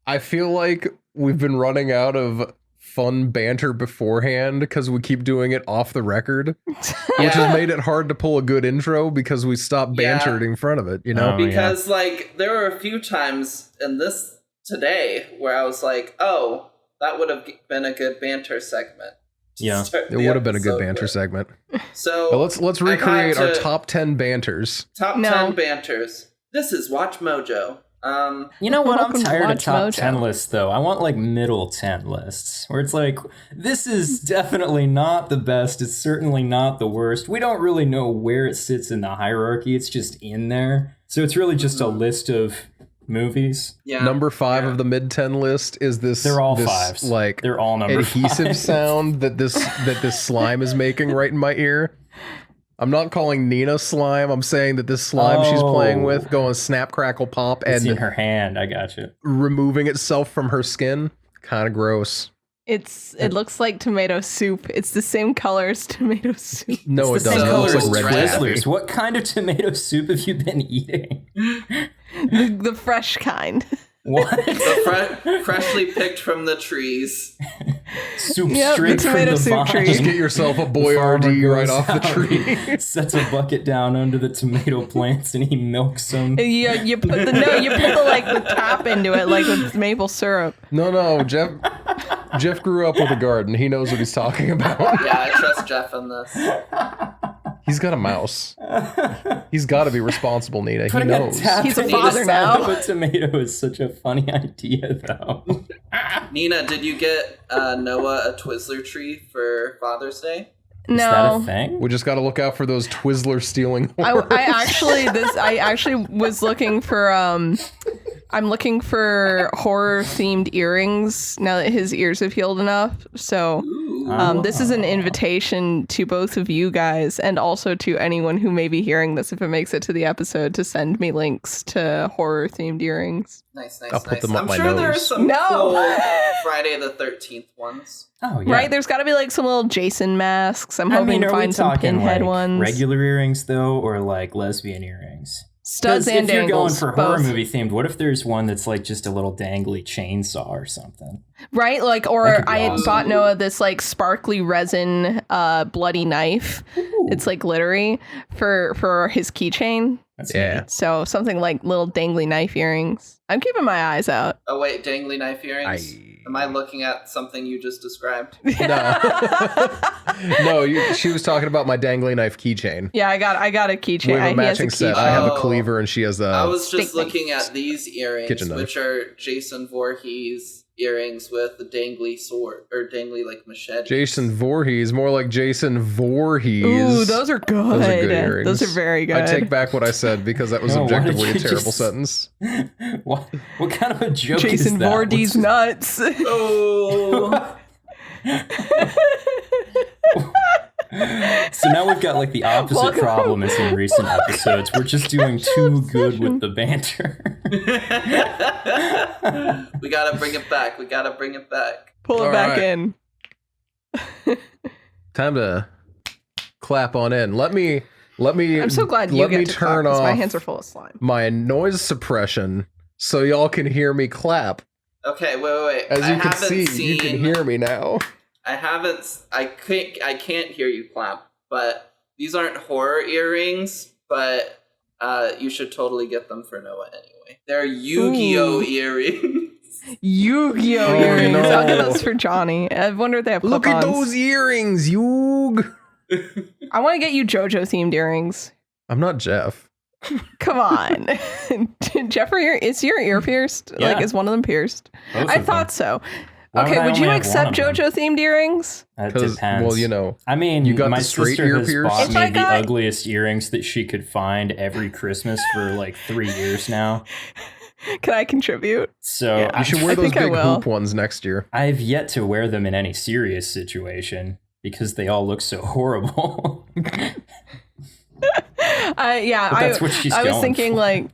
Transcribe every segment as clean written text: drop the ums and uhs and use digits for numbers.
I feel like we've been running out of fun banter beforehand because we keep doing it off the record, which has made it hard to pull a good intro because we stopped bantering in front of it, you know? Because like there were a few times in this today where I was like, oh, that would have been a good banter segment. Yeah, it would have been a good banter segment. So but let's recreate our top 10 banters. Top 10 banters. This is Watch Mojo. You know what? I'm tired of top 10 lists, though. I want like middle 10 lists where it's like, this is definitely not the best. It's certainly not the worst. We don't really know where it sits in the hierarchy. It's just in there. So it's really just a list of movies. Yeah. Number 5 of the mid 10 list is this. They're all fives. Like they're all number adhesive fives. sound that this slime is making right in my ear. I'm not calling Nina slime. I'm saying that this slime she's playing with going snap, crackle, pop, it's and in her hand. I got you. Removing itself from her skin. Kind of gross. It looks like tomato soup. It's the same color as tomato soup. No, it doesn't. It looks like red Twizzlers. What kind of tomato soup have you been eating? The fresh kind. What? The freshly picked from the trees. Soup straight from the vine. Just get yourself a Boyardee right off the tree. Sets a bucket down under the tomato plants and he milks them. You put the tap into it like with maple syrup. No, Jeff grew up with a garden. He knows what he's talking about. Yeah, I trust Jeff on this. He's got a mouse. He's got to be responsible, Nina. Putting he knows. He's a father now. A tomato is such a funny idea, though. Nina, did you get Noah a Twizzler tree for Father's Day? No. Is that a thing? We just got to look out for those Twizzler stealing I actually was looking for I'm looking for horror themed earrings now that his ears have healed enough. So this is an invitation to both of you guys and also to anyone who may be hearing this if it makes it to the episode to send me links to horror themed earrings. Nice. I'll put them up my I'm sure nose. there are some cool Friday the 13th ones. Oh, yeah. Right? There's got to be like some little Jason masks. I'm hoping to find some pinhead ones. Regular earrings, though, or like lesbian earrings? Studs and if you're dangles, going for horror both. movie themed, what if there's one that's like just a little dangly chainsaw or something? Right? Like, That or could be I awesome. bought Noah this like sparkly resin bloody knife. Ooh. It's like glittery for his keychain. That's Yeah. neat. So something like little dangly knife earrings. I'm keeping my eyes out. Oh wait, dangly knife earrings? Am I looking at something you just described? No, she was talking about my dangly knife keychain. Yeah, I got a keychain. We have a matching set. I have a Oh. cleaver and she has I a... was just Stick looking at these earrings, Kitchen knife. which are Jason Voorhees earrings with the dangly sword, or dangly like machete. Jason Voorhees, more like Jason Voorhees. Ooh, those are good. Those are good earrings. Those are very good. I take back what I said because that was No, why did objectively a you terrible just- sentence. What kind of a joke is Jason that? Voorhees nuts. Oh, So now we've got like the opposite Welcome. problem as in recent episodes. We're just doing too good with the banter. we gotta bring it back. Pull it All back right. in. Time to clap on in. Let me. I'm so glad you let get me to turn talk, 'cause off my hands are full of slime. my noise suppression so y'all can hear me clap. Okay, wait. As I you can haven't see, seen, you can hear me now. I can't hear you clap, but these aren't horror earrings, but you should totally get them for Noah anyway. They're Yu-Gi-Oh earrings. Yu-Gi-Oh Oh, earrings. no. I'll get those for Johnny. I wonder if they have Look at clip-ons. those earrings, Yug. I want to get you JoJo themed earrings. I'm not Jeff. Come on. Jeffrey, is your ear pierced? Yeah. Like, is one of them pierced? Both I of thought them. so. Why Okay, I would you only have accept one of them? JoJo themed earrings? That 'Cause, depends. well, you know, I mean, you got my the straight sister ear has pierced? bought If me I the got- ugliest earrings that she could find every Christmas for like 3 years now. Can I contribute? So Yeah. you should wear I those think I big will. hoop ones next year. I've yet to wear them in any serious situation because they all look so horrible. Yeah, But that's what she's I was going thinking for. like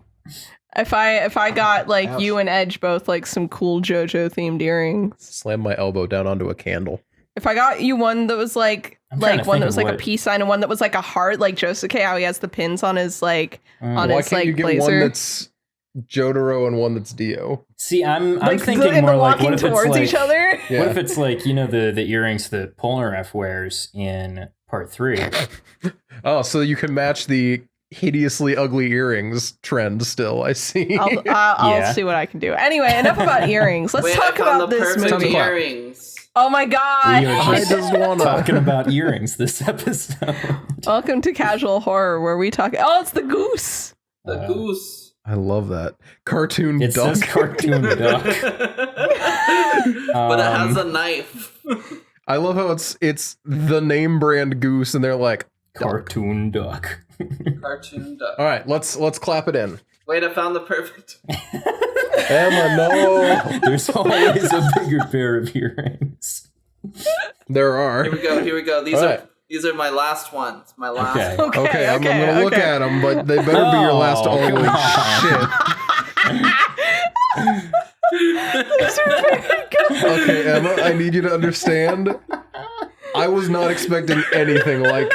if I got like Ouch. you and Edge both like some cool JoJo themed earrings. Slam my elbow down onto a candle. If I got you one that was like I'm trying one to think that was of like a what- peace sign and one that was like a heart, like Josuke, how he has the pins on his like on Why his can't you like get blazer. one that's Jotaro and one that's Dio. See, I'm Like thinking more like, walking what if it's towards like, each other. Yeah. what if it's like, you know, the earrings that Polnareff wears in part 3? Oh, so you can match the hideously ugly earrings trend still, I see. I'll Yeah. see what I can do. Anyway, enough about earrings. Let's Wait, talk I found about the this perfect movie. earrings. Oh my We god! are I just just wanna... talking about earrings this episode. Welcome to Casual Horror, where we talk. Oh, it's the goose. The goose. I love that. Cartoon It duck. says cartoon duck. But it has a knife. I love how it's the name brand goose and they're like, Cartoon duck. Cartoon duck. all right, let's clap it in. Wait, I found the perfect. Emma, no. There's always a bigger pair of earrings. There are. Here we go. These All are right. these are my last ones. My last. Okay. One. Okay, I'm gonna look at them, but they better be your last. Oh, Holy come shit. Okay, Emma, I need you to understand. I was not expecting anything like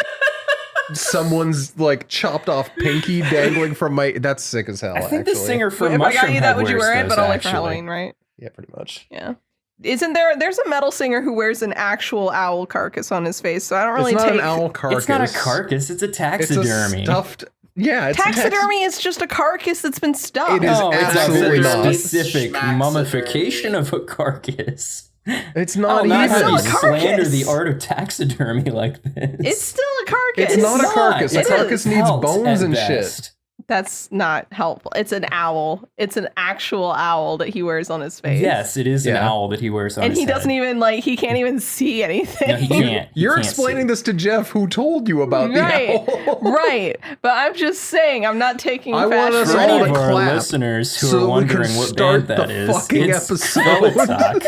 someone's like chopped off pinky dangling from my. That's sick as hell. I think actually. the singer from If I got Mushroom you Head that, would you wears wear it? those, But only for actually. Halloween, right? Yeah, pretty much. Yeah. Isn't there's a metal singer who wears an actual owl carcass on his face, so I don't really It's not take an owl carcass. It's not a carcass, it's a It's taxidermy. a stuffed. Yeah, it's taxidermy is just a carcass that's been stuffed. It is No, it's absolutely a not. very specific Schmaxidermy. mummification of a carcass. It's not Not even. how you still a carcass. slander the art of taxidermy like this. It's still a carcass. It's not a carcass. A It carcass is. needs Helps bones at and best. shit. That's not helpful. It's an owl. It's an actual owl that he wears on his face. Yes, it is an Yeah. owl that he wears on And his he head. doesn't even he can't even see anything. No, he can't. He You're can't explaining see. this to Jeff, who told you about Right, the owl. right. But I'm just saying, I'm not taking I want us For fashion. any all of to our clap listeners who so are that we wondering can what start band that the is, fucking it's episode. Skeletock.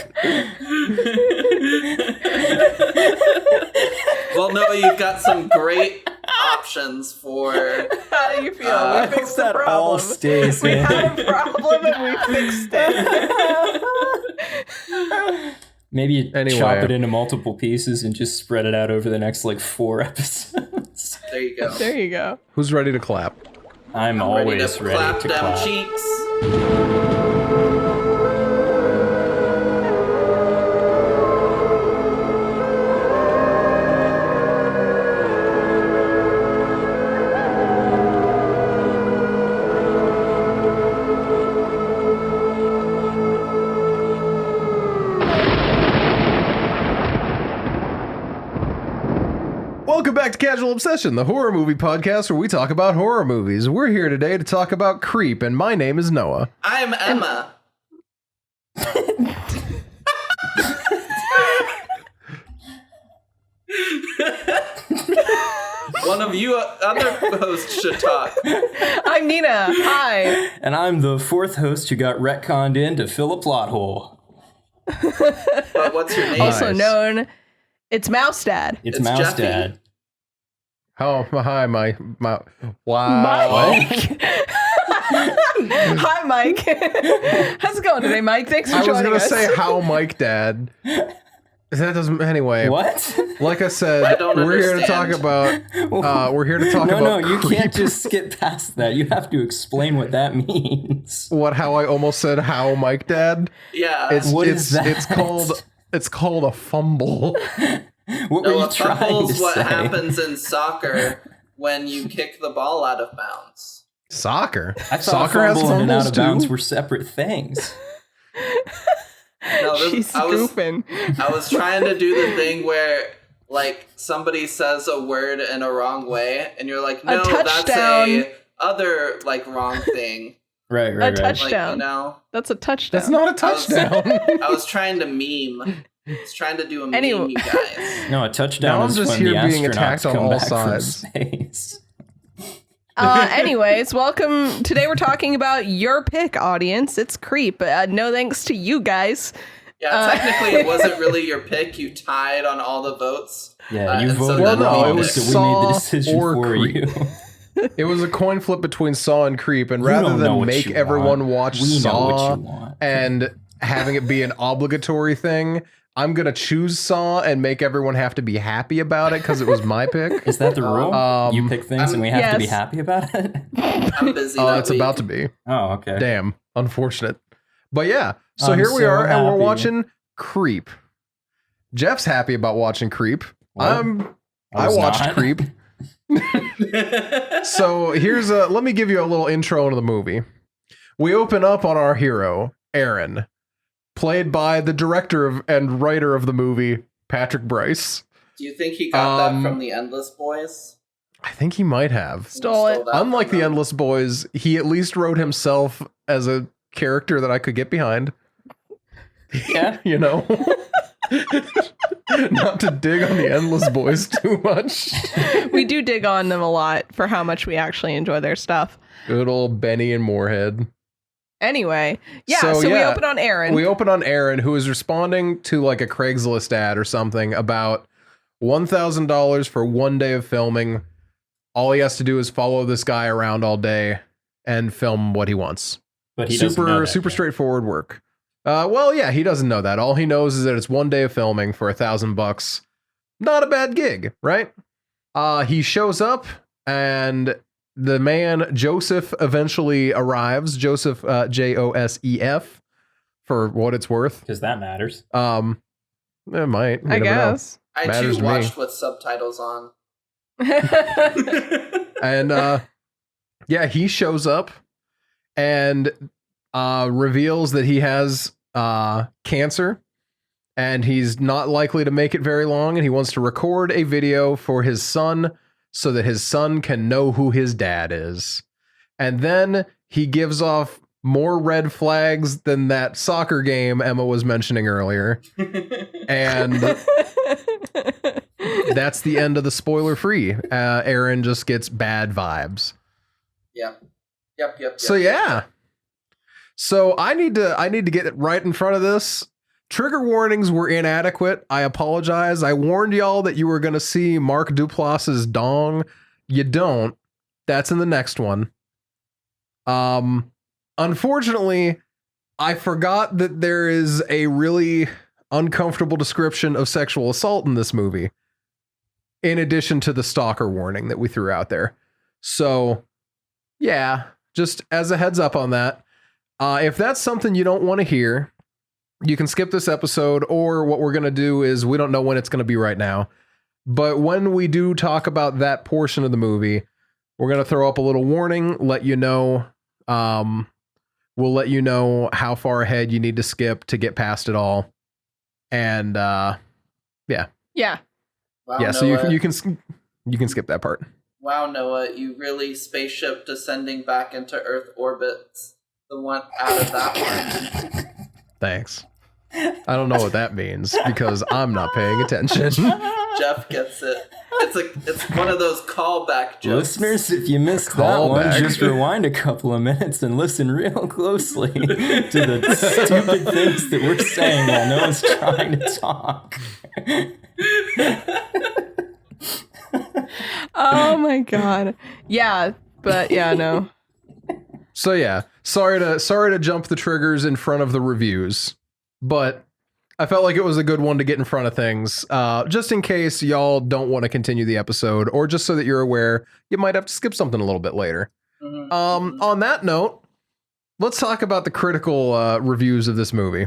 Well, no, you've got some great options for. How do you feel? I we hope fixed the that all problem. stays We in. had a problem and we fixed it. Maybe you Anyway. chop it into multiple pieces and just spread it out over the next 4 episodes. There you go. There you go. Who's ready to clap? I'm always ready clap to them clap. cheeks. Welcome back to Casual Obsession, the horror movie podcast where we talk about horror movies. We're here today to talk about Creep, and my name is Noah. I'm Emma. One of you other hosts should talk. I'm Nina. Hi. And I'm the 4th host who got retconned in to fill a plot hole. But what's your name? Also Nice. known, it's Mouse Dad. It's It's Mouse Jeffy. Dad. Oh, hi, my wow. Mike. Hi, Mike. How's it going today, Mike? Thanks for I was joining gonna us. say how Mike Dad. That doesn't. Anyway, What? like I said, I don't we're here to talk understand. about. We're here to talk No, about. you Creep. can't just skip past that. You have to explain what that means. What? How I almost said how Mike Dad. Yeah. It's What it's is that? it's called a fumble. What were No, you a trying to fumble's what say? happens in soccer when you kick the ball out of bounds. Soccer. I thought Soccer has fumble and an out fumbles of bounds too. were separate things. No, She's I was goofing. I was trying to do the thing where like somebody says a word in a wrong way and you're like, no, that's touchdown. a other like wrong thing. Right. touch- Like, Touchdown. you know, That's a touchdown. That's not a touchdown. I was trying to meme. I was trying to do a meme, Anyway. you guys. No, a touchdown Now I'm is just when here the being astronauts attacked on come all back sides. from space. Anyways, welcome. Today we're talking about your pick, audience. It's Creep. No thanks to you guys. Yeah, technically it wasn't really your pick. You tied on all the votes. Yeah, you and so voted then Well, no, wrong, it was so we made Saw the decision or for Creep. you. It was a coin flip between Saw and Creep, and You rather don't know than what make you everyone want. watch We know what Saw you want. and having it be an obligatory thing, I'm gonna choose Saw and make everyone have to be happy about it because it was my pick. Is that the rule? You pick things and we have to be Yes. happy about it? I'm busy that It's week. about to be. Oh, okay. Damn, unfortunate. But yeah, so I'm here we so are, and we're happy. watching Creep. Jeff's happy about watching Creep. What? I was watched not. Creep. So let me give you a little intro into the movie. We open up on our hero, Aaron, played by the director and writer of the movie, Patrick Bryce. Do you think he got that from the Endless Boys? I think he might have. Stole it. that Unlike from the them. Endless Boys, he at least wrote himself as a character that I could get behind. Yeah. You know? Not to dig on the Endless Boys too much. We do dig on them a lot for how much we actually enjoy their stuff. Good old Benny and Moorhead. Anyway, so we open on Aaron. We open on Aaron, who is responding to like a Craigslist ad or something about $1,000 for 1 day of filming. All he has to do is follow this guy around all day and film what he wants. But he doesn't know that super yet. straightforward work. Well, yeah, he doesn't know that. All he knows is that it's 1 day of filming for $1,000. Not a bad gig, right? He shows up, and the man Joseph eventually arrives. Joseph, Josef, for what it's worth. Because that matters. It might. You I never know. guess. I Matters too to me. watched with subtitles on. And yeah, he shows up and reveals that he has cancer and he's not likely to make it very long, and he wants to record a video for his son so that his son can know who his dad is. And then he gives off more red flags than that soccer game Emma was mentioning earlier. And that's the end of the spoiler free. Aaron just gets bad vibes. Yep. So yeah. So I need to get it right in front of this. Trigger warnings were inadequate. I apologize. I warned y'all that you were going to see Mark Duplass's dong. You don't. That's in the next one. Unfortunately, I forgot that there is a really uncomfortable description of sexual assault in this movie, in addition to the stalker warning that we threw out there. So, yeah, just as a heads up on that, if that's something you don't want to hear, you can skip this episode, or what we're going to do is, we don't know when it's going to be right now, but when we do talk about that portion of the movie, we're going to throw up a little warning, let you know. We'll let you know how far ahead you need to skip to get past it all. And yeah. Yeah. Wow, Yeah, so Noah, you can skip that part. Wow, Noah, you really spaceship descending back into Earth orbits. The one out of that one. Thanks. I don't know what that means because I'm not paying attention. Jeff gets it. It's one of those callback jokes. Listeners, if you missed that one, Callback. just rewind a couple of minutes and listen real closely to the stupid things that we're saying while no one's trying to talk. Oh my god. Yeah, but yeah, no. So yeah, sorry to jump the triggers in front of the reviews, but I felt like it was a good one to get in front of things, just in case y'all don't want to continue the episode, or just so that you're aware you might have to skip something a little bit later. Mhm. On that note, let's talk about the critical reviews of this movie.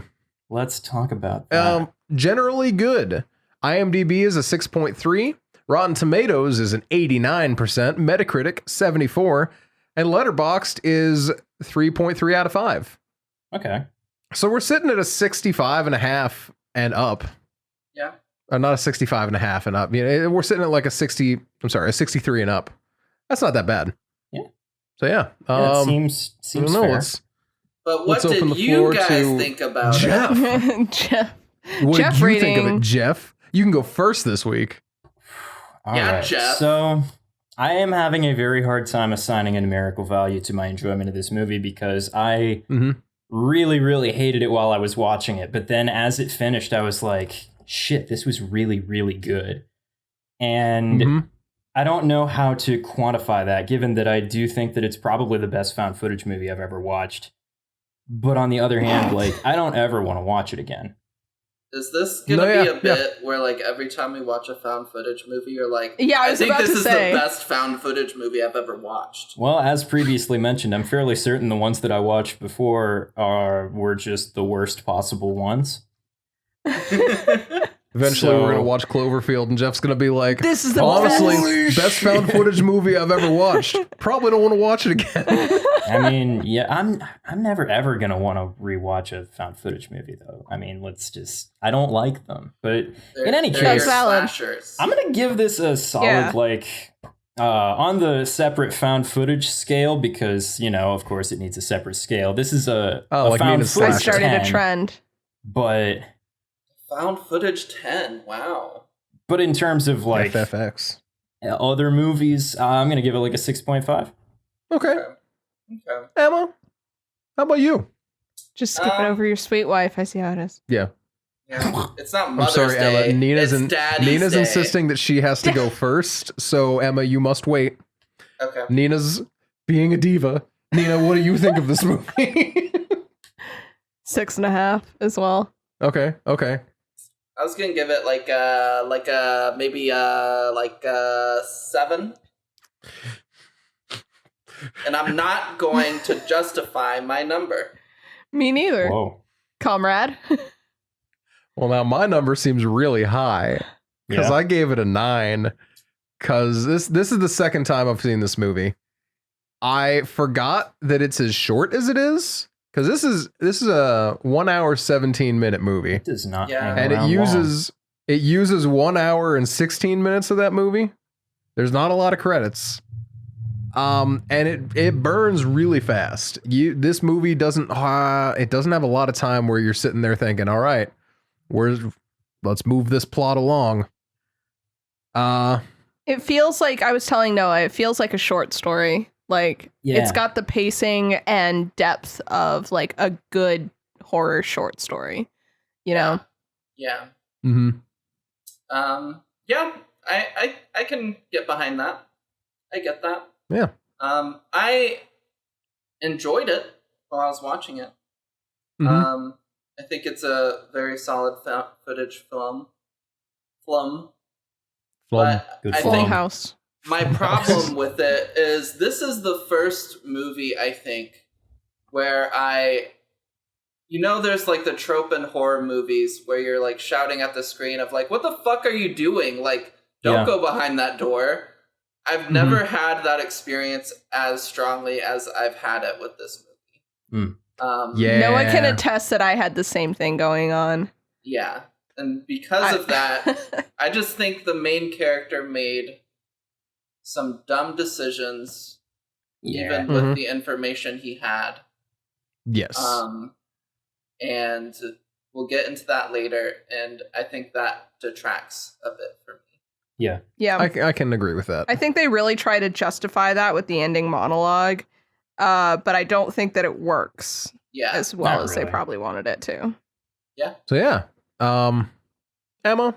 Let's talk about that. Generally good. IMDb is a 6.3. Rotten Tomatoes is an 89%. Metacritic 74, and Letterboxd is 3.3 out of 5. Okay. So we're sitting at a 65.5 and up. Yeah. Not a 65.5 and up. You know, we're sitting at like a 63 and up. That's not that bad. Yeah. So yeah. Yeah, it I seems don't know, fair. But what let's open did the you floor guys to think about it? Jeff. Jeff. What Jeff did you rating. think of it, Jeff? You can go first this week. All Yeah, right. Jeff. So I am having a very hard time assigning a numerical value to my enjoyment of this movie because I Mhm. really, really hated it while I was watching it. But then as it finished, I was like, shit, this was really, really good. And Mhm. I don't know how to quantify that, given that I do think that it's probably the best found footage movie I've ever watched. But on the other hand, like, I don't ever want to watch it again. Is this gonna be a bit where, like, every time we watch a found footage movie, you're like, I think this is the best found footage movie I've ever watched? Well, as previously mentioned, I'm fairly certain the ones that I watched before were just the worst possible ones. Eventually, we're gonna watch Cloverfield, and Jeff's gonna be like, "This is the best found footage movie I've ever watched. Probably don't want to watch it again." I mean, yeah, I'm never ever gonna want to rewatch a found footage movie, though. I mean, I don't like them. But in any case, I'm gonna give this a solid on the separate found footage scale, because of course it needs a separate scale. This is a found footage. I started 10, a trend, but. Found footage 10, wow. But in terms of like FFX other movies, I'm gonna give it like a 6.5. Okay. Emma, how about you? Just skip it over your sweet wife. I see how it is. Yeah. It's not Mother's I'm sorry, Day. Emma. Nina's Day. insisting that she has to go first. So Emma, you must wait. Okay. Nina's being a diva. Nina, what do you think of this movie? 6.5 as well. Okay. I was gonna give it maybe 7. And I'm not going to justify my number. Me neither. Whoa. Comrade. Well, now my number seems really high because I gave it a 9 because this is the second time I've seen this movie. I forgot that it's as short as it is. Because this is a 1 hour 17-minute movie. It does not, and it uses 1 hour and 16 minutes of that movie. There's not a lot of credits, and it burns really fast. This movie doesn't have a lot of time where you're sitting there thinking, all right, let's move this plot along. It feels like, I was telling Noah, it feels like a short story. Like, it's got the pacing and depth of like a good horror short story, know? Yeah. Mm-hmm. Yeah, I can get behind that. I get that. Yeah. I enjoyed it while I was watching it. Mm-hmm. I think it's a very solid footage film. But Good I film. think House. My problem with it is this is the first movie, I think, where there's like the trope in horror movies where you're like shouting at the screen of like, what the fuck are you doing? Like, don't go behind that door. I've never had that experience as strongly as I've had it with this movie. Noah can attest that I had the same thing going on. Yeah. And because of that, I just think the main character made some dumb decisions, even with the information he had. Yes. And we'll get into that later, and I think that detracts a bit for me. Yeah. I can agree with that. I think they really try to justify that with the ending monologue, but I don't think that it works as well as they probably wanted it to. Yeah. So yeah, Emma,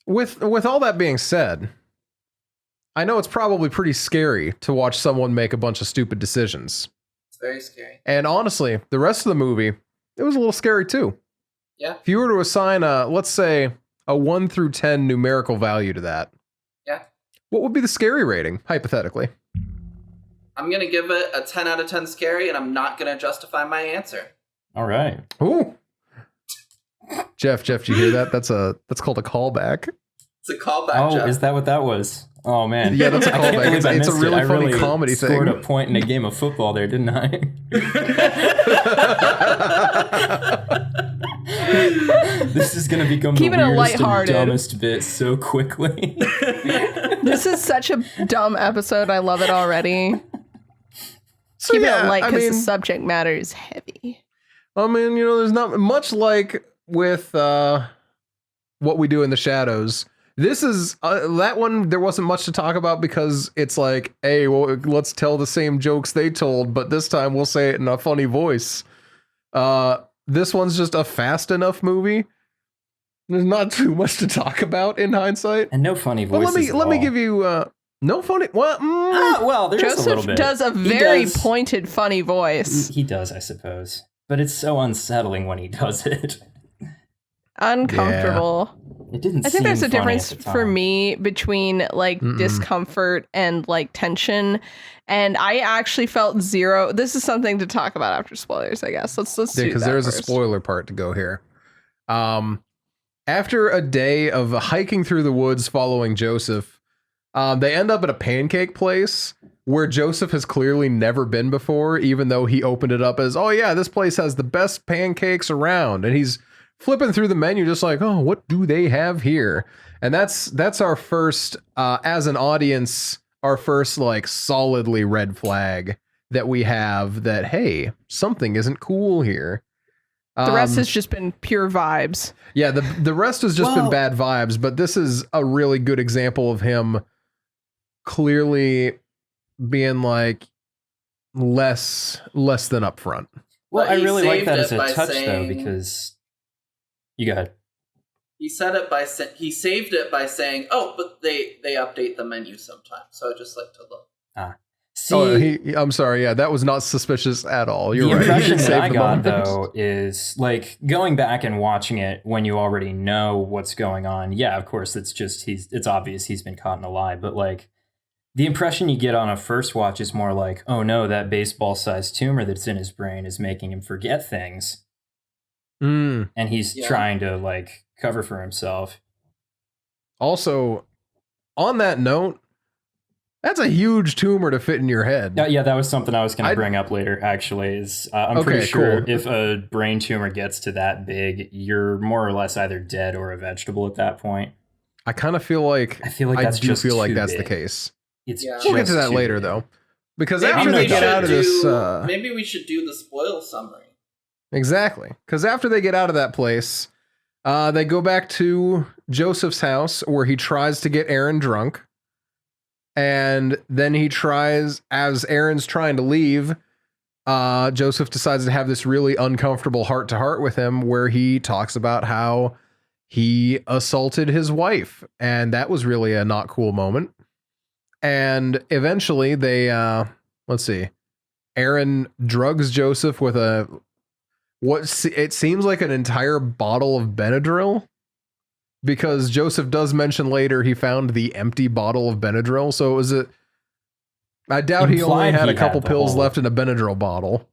with all that being said, I know it's probably pretty scary to watch someone make a bunch of stupid decisions. It's very scary. And honestly, the rest of the movie, it was a little scary too. Yeah. If you were to assign let's say a 1 through 10 numerical value to that, what would be the scary rating, hypothetically? I'm going to give it a 10 out of 10 scary, and I'm not going to justify my answer. All right. Ooh. Jeff, do you hear that? That's called a callback. It's a callback, Jeff. Is that what that was? Oh, man. Yeah, that's a callback. It's a really funny comedy thing. I scored a point in a game of football there, didn't I? This is going to become the weirdest and dumbest bit so quickly. This is such a dumb episode. I love it already. So Keep it light because the subject matter is heavy. I mean, there's not much like with What We Do in the Shadows. This is that one. There wasn't much to talk about because it's like, hey, well, let's tell the same jokes they told, but this time we'll say it in a funny voice. This one's just a fast enough movie. There's not too much to talk about in hindsight, and no funny voices. But let me give you No funny. What? Well, there's a little Joseph bit. does a very pointed, funny voice. He does, I suppose. But it's so unsettling when he does it. Uncomfortable. It didn't. I think there's a seem funny difference at the time. for me between like discomfort and like tension, and I actually felt zero. This is something to talk about after spoilers, I guess. Let's do that because there's a first. spoiler part to go here. After a day of hiking through the woods following Joseph, they end up at a pancake place where Joseph has clearly never been before, even though he opened it up as, oh yeah, this place has the best pancakes around, and he's flipping through the menu just like, oh, what do they have here? And that's our first, as an audience, our first like solidly red flag that we have that, hey, something isn't cool here. The rest has just been pure vibes. Yeah, the rest has just been bad vibes, but this is a really good example of him clearly being like less than upfront. Well, But I he really like saved that it as a by touch, though, saying- because... You go ahead. He said it by he saved it by saying, "Oh, but they update the menu sometimes." So I just like to look. See, I'm sorry. Yeah, that was not suspicious at all. You're the right. impression He that I saved the got, moment. though, is like going back and watching it when you already know what's going on. Yeah, of course, it's obvious he's been caught in a lie, but like the impression you get on a first watch is more like, oh no, that baseball-sized tumor that's in his brain is making him forget things. And he's trying to like cover for himself. Also, on that note, that's a huge tumor to fit in your head. Yeah, that was something I was going to bring up later, actually. Is I'm pretty sure if a brain tumor gets to that big, you're more or less either dead or a vegetable at that point. I kind of feel like I feel like that's just feel like too that's the big. case. It's We'll get to that later, big. though, because Maybe after we they get should out of this, maybe we should do the spoil summary. exactly, because after they get out of that place, they go back to Joseph's house where he tries to get Aaron drunk. And then he tries, as Aaron's trying to leave, Joseph decides to have this really uncomfortable heart-to-heart with him where he talks about how he assaulted his wife. And that was really a not cool moment. And eventually they, let's see, Aaron drugs Joseph with it seems like an entire bottle of Benadryl. Because Joseph does mention later he found the empty bottle of Benadryl, so it was I doubt he only had a couple pills left in a Benadryl bottle.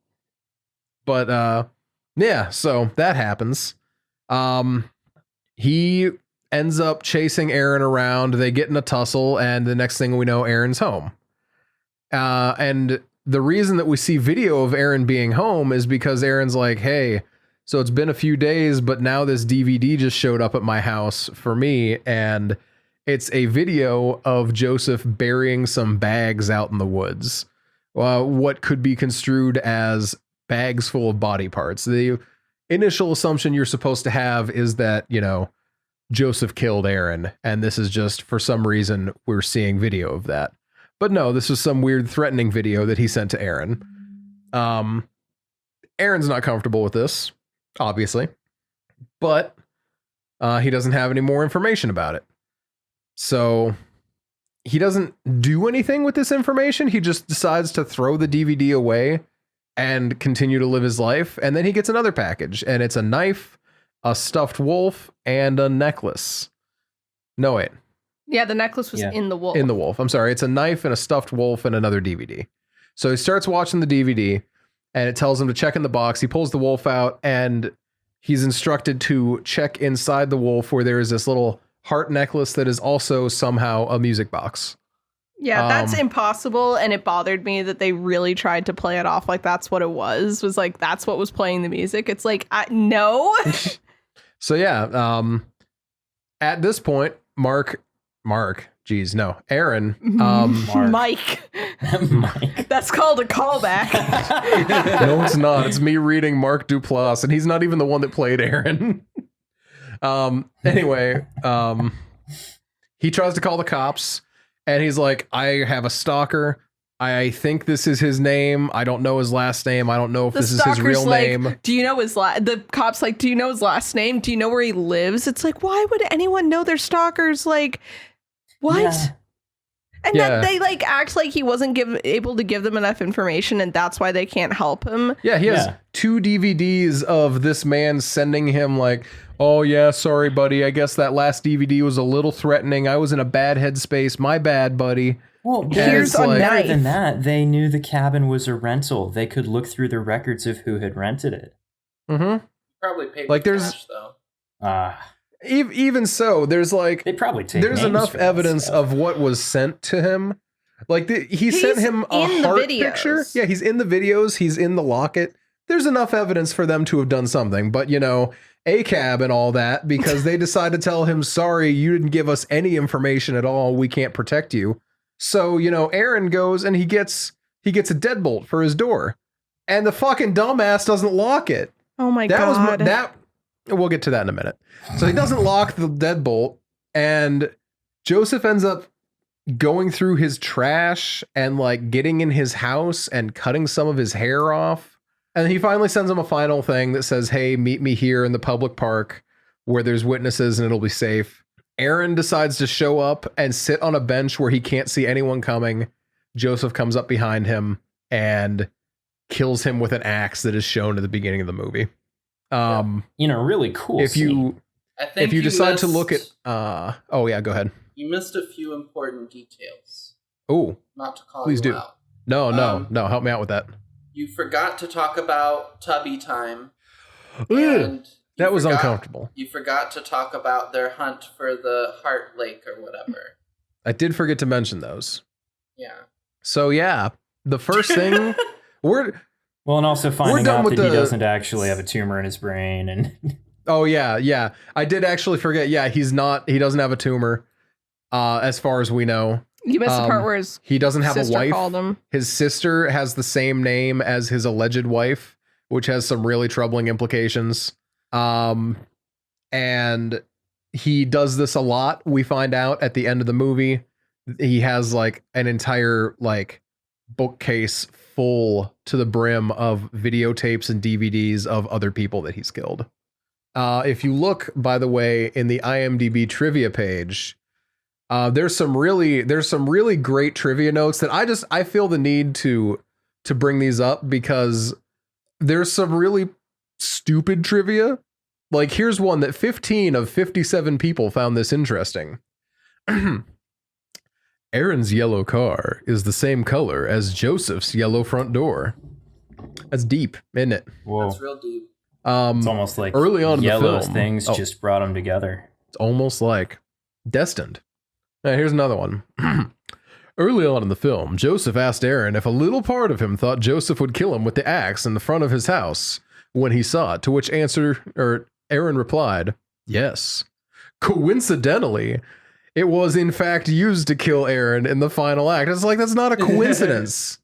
But yeah, so that happens. He ends up chasing Aaron around. They get in a tussle, and the next thing we know, Aaron's home. And the reason that we see video of Aaron being home is because Aaron's like, hey, so it's been a few days, but now this DVD just showed up at my house for me, and it's a video of Joseph burying some bags out in the woods. What could be construed as bags full of body parts. The initial assumption you're supposed to have is that, Joseph killed Aaron, and this is just, for some reason, we're seeing video of that. But no, this was some weird threatening video that he sent to Aaron. Aaron's not comfortable with this, obviously, but he doesn't have any more information about it. So he doesn't do anything with this information. He just decides to throw the DVD away and continue to live his life. And then he gets another package, and it's a knife, a stuffed wolf, and a necklace. No, wait. Yeah, the necklace was in the wolf. In the wolf. I'm sorry. It's a knife and a stuffed wolf and another DVD. So he starts watching the DVD, and it tells him to check in the box. He pulls the wolf out, and he's instructed to check inside the wolf where there is this little heart necklace that is also somehow a music box. Yeah, that's impossible, and it bothered me that they really tried to play it off like that's what it was like that's what was playing the music. It's like, no. So yeah, at this point, Aaron. Mike. That's called a callback. No, it's not. It's me reading Mark Duplass, and he's not even the one that played Aaron. Anyway, he tries to call the cops, and he's like, I have a stalker. I think this is his name. I don't know his last name. I don't know if this is his real name. Do you know his the cop's like, do you know his last name? Do you know where he lives? It's like, why would anyone know their stalkers? Like, what? Yeah. And then they like act like he wasn't able to give them enough information, and that's why they can't help him. Yeah, he has 2 DVDs of this man sending him like, oh yeah, sorry buddy, I guess that last DVD was a little threatening. I was in a bad headspace. My bad, buddy. Well, here's a better knife. than that, they knew the cabin was a rental. They could look through the records of who had rented it. Mm-hmm. Probably paid like with cash, though. Even so, there's like they probably take there's enough evidence of what was sent to him. Like he sent him a heart picture. Yeah, he's in the videos. He's in the locket. There's enough evidence for them to have done something. But ACAB and all that, because they decide to tell him, sorry, you didn't give us any information at all. We can't protect you. So Aaron goes and he gets a deadbolt for his door, and the fucking dumbass doesn't lock it. Oh my god! We'll get to that in a minute. So he doesn't lock the deadbolt, and Joseph ends up going through his trash and like getting in his house and cutting some of his hair off. And he finally sends him a final thing that says, hey, meet me here in the public park where there's witnesses and it'll be safe. Aaron decides to show up and sit on a bench where he can't see anyone coming. Joseph comes up behind him and kills him with an axe that is shown at the beginning of the movie. Really cool. If you decide to look at go ahead. You missed a few important details. Oh, not to call please you do. out. No, help me out with that. You forgot to talk about Tubby time. That was uncomfortable. You forgot to talk about their hunt for the Heart Lake or whatever. I did forget to mention those. Yeah. So the first thing and also finding out that he doesn't actually have a tumor in his brain, and oh yeah, I did actually forget. Yeah, he doesn't have a tumor, as far as we know. You missed the part where he doesn't have a wife. Called him. His sister has the same name as his alleged wife, which has some really troubling implications. And he does this a lot. We find out at the end of the movie, he has like an entire like bookcase full to the brim of videotapes and DVDs of other people that he's killed. If you look, by the way, in the IMDb trivia page, there's some really great trivia notes that I feel the need to bring these up because there's some really stupid trivia. Like here's one that 15 of 57 people found this interesting. Aaron's yellow car is the same color as Joseph's yellow front door. That's deep, isn't it? Whoa. That's real deep. It's almost like early on yellow in the film, things just brought them together. It's almost like destined. Now, here's another one. Early on in the film, Joseph asked Aaron if a little part of him thought Joseph would kill him with the axe in the front of his house when he saw it, to which Aaron replied, yes. Coincidentally, it was in fact used to kill Aaron in the final act. It's like, that's not a coincidence.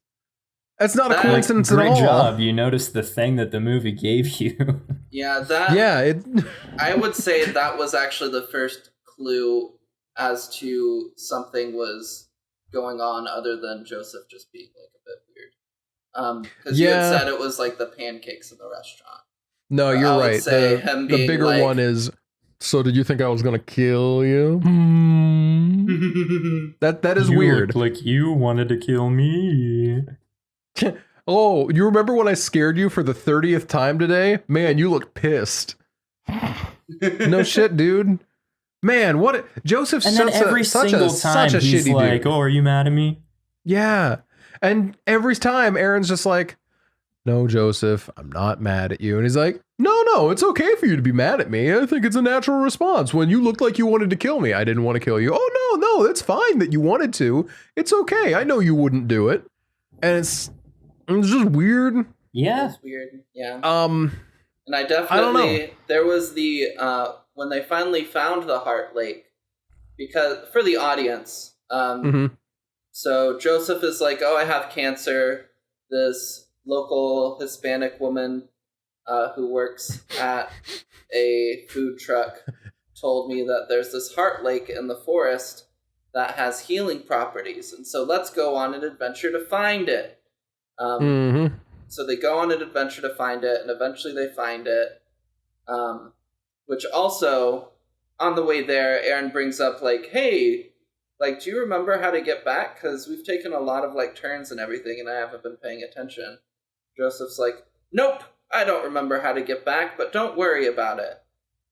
That's not a coincidence at all. Great job. You noticed the thing that the movie gave you. I would say that was actually the first clue as to something was going on other than Joseph just being like a bit weird. Because you had said it was like the pancakes in the restaurant. No, you're right. The bigger one is, so did you think I was going to kill you? That is weird. Like you wanted to kill me. Oh, you remember when I scared you for the 30th time today? Man, you look pissed. No shit, dude. Man, what Joseph's and then every single time such a he's shitty like, dude. "Oh, are you mad at me?" Yeah, and every time Aaron's just like, "No, Joseph, I'm not mad at you," and he's like, "No, it's okay for you to be mad at me. I think it's a natural response. When you looked like you wanted to kill me, I didn't want to kill you. Oh no, it's fine that you wanted to. It's okay. I know you wouldn't do it." And it's just weird. Yeah, it's weird. Yeah. And I don't know. There was the when they finally found the Heart Lake, because for the audience, so Joseph is like, "Oh, I have cancer." This local Hispanic woman who works at a food truck told me that there's this Heart Lake in the forest that has healing properties, and so let's go on an adventure to find it. So they go on an adventure to find it, and eventually they find it. Which also, on the way there, Aaron brings up like, "Hey, like, do you remember how to get back? Because we've taken a lot of, like, turns and everything, and I haven't been paying attention. Joseph's like, nope, I don't remember how to get back, but don't worry about it.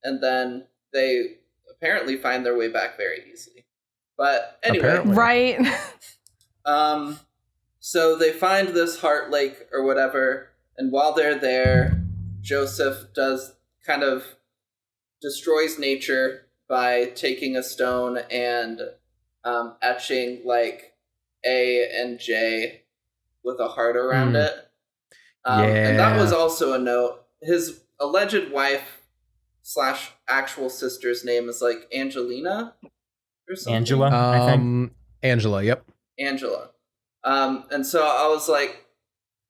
And then they apparently find their way back very easily. But anyway. Apparently. Right. So they find this heart lake or whatever, and while they're there, Joseph does kind of destroys nature by taking a stone and etching like A and J with a heart around it. And that was also a note. His alleged wife / actual sister's name is like Angelina or something. Angela, I think. Angela, yep. Angela. And so I was like,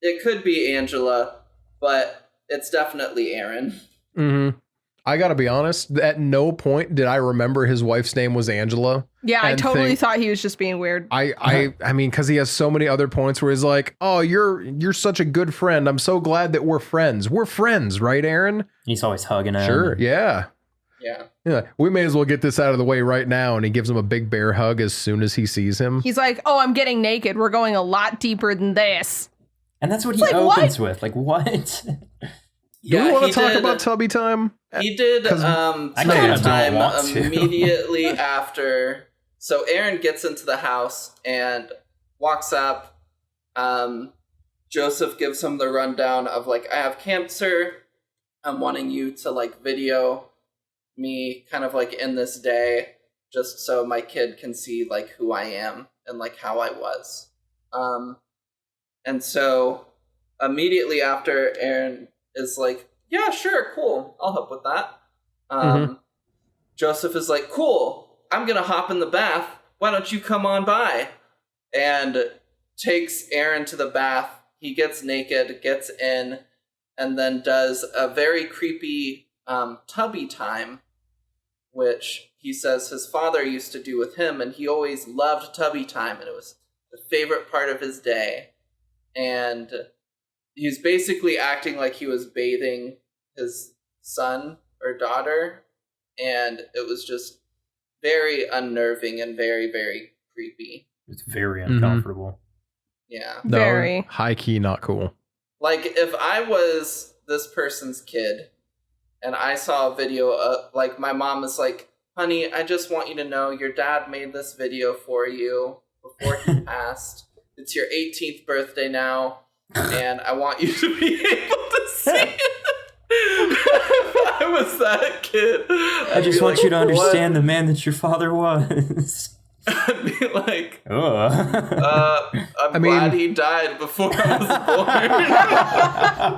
it could be Angela, but it's definitely Aaron. Mm-hmm. I gotta be honest, at no point did I remember his wife's name was Angela. Yeah, I totally thought he was just being weird. I mean, because he has so many other points where he's like, oh, you're such a good friend. I'm so glad that we're friends. We're friends, right, Aaron? He's always hugging him. Sure, yeah. Yeah. We may as well get this out of the way right now. And he gives him a big bear hug as soon as he sees him. He's like, oh, I'm getting naked. We're going a lot deeper than this. And that's what he opens with. Like, what? Do we want to talk about Tubby Time? He did Tubby Time immediately after. So Aaron gets into the house and walks up. Joseph gives him the rundown of like, I have cancer. I'm wanting you to like video me kind of like in this day, just so my kid can see like who I am and like how I was. And so immediately after, Aaron is like, yeah, sure, cool, I'll help with that. Joseph is like, cool, I'm gonna hop in the bath, why don't you come on by? And takes Aaron to the bath. He gets naked, gets in, and then does a very creepy Tubby Time, which he says his father used to do with him, and he always loved Tubby Time, and it was the favorite part of his day. And he's basically acting like he was bathing his son or daughter, and it was just very unnerving and very, very creepy. It's very uncomfortable. Yeah. No, Very. high key, not cool. Like, if I was this person's kid, and I saw a video of, like, my mom was like, honey, I just want you to know your dad made this video for you before he passed. It's your 18th birthday now, and I want you to be able to see it. If I was that kid, I just want you to understand the man that your father was. I'd be like, I'm glad he died before I was born.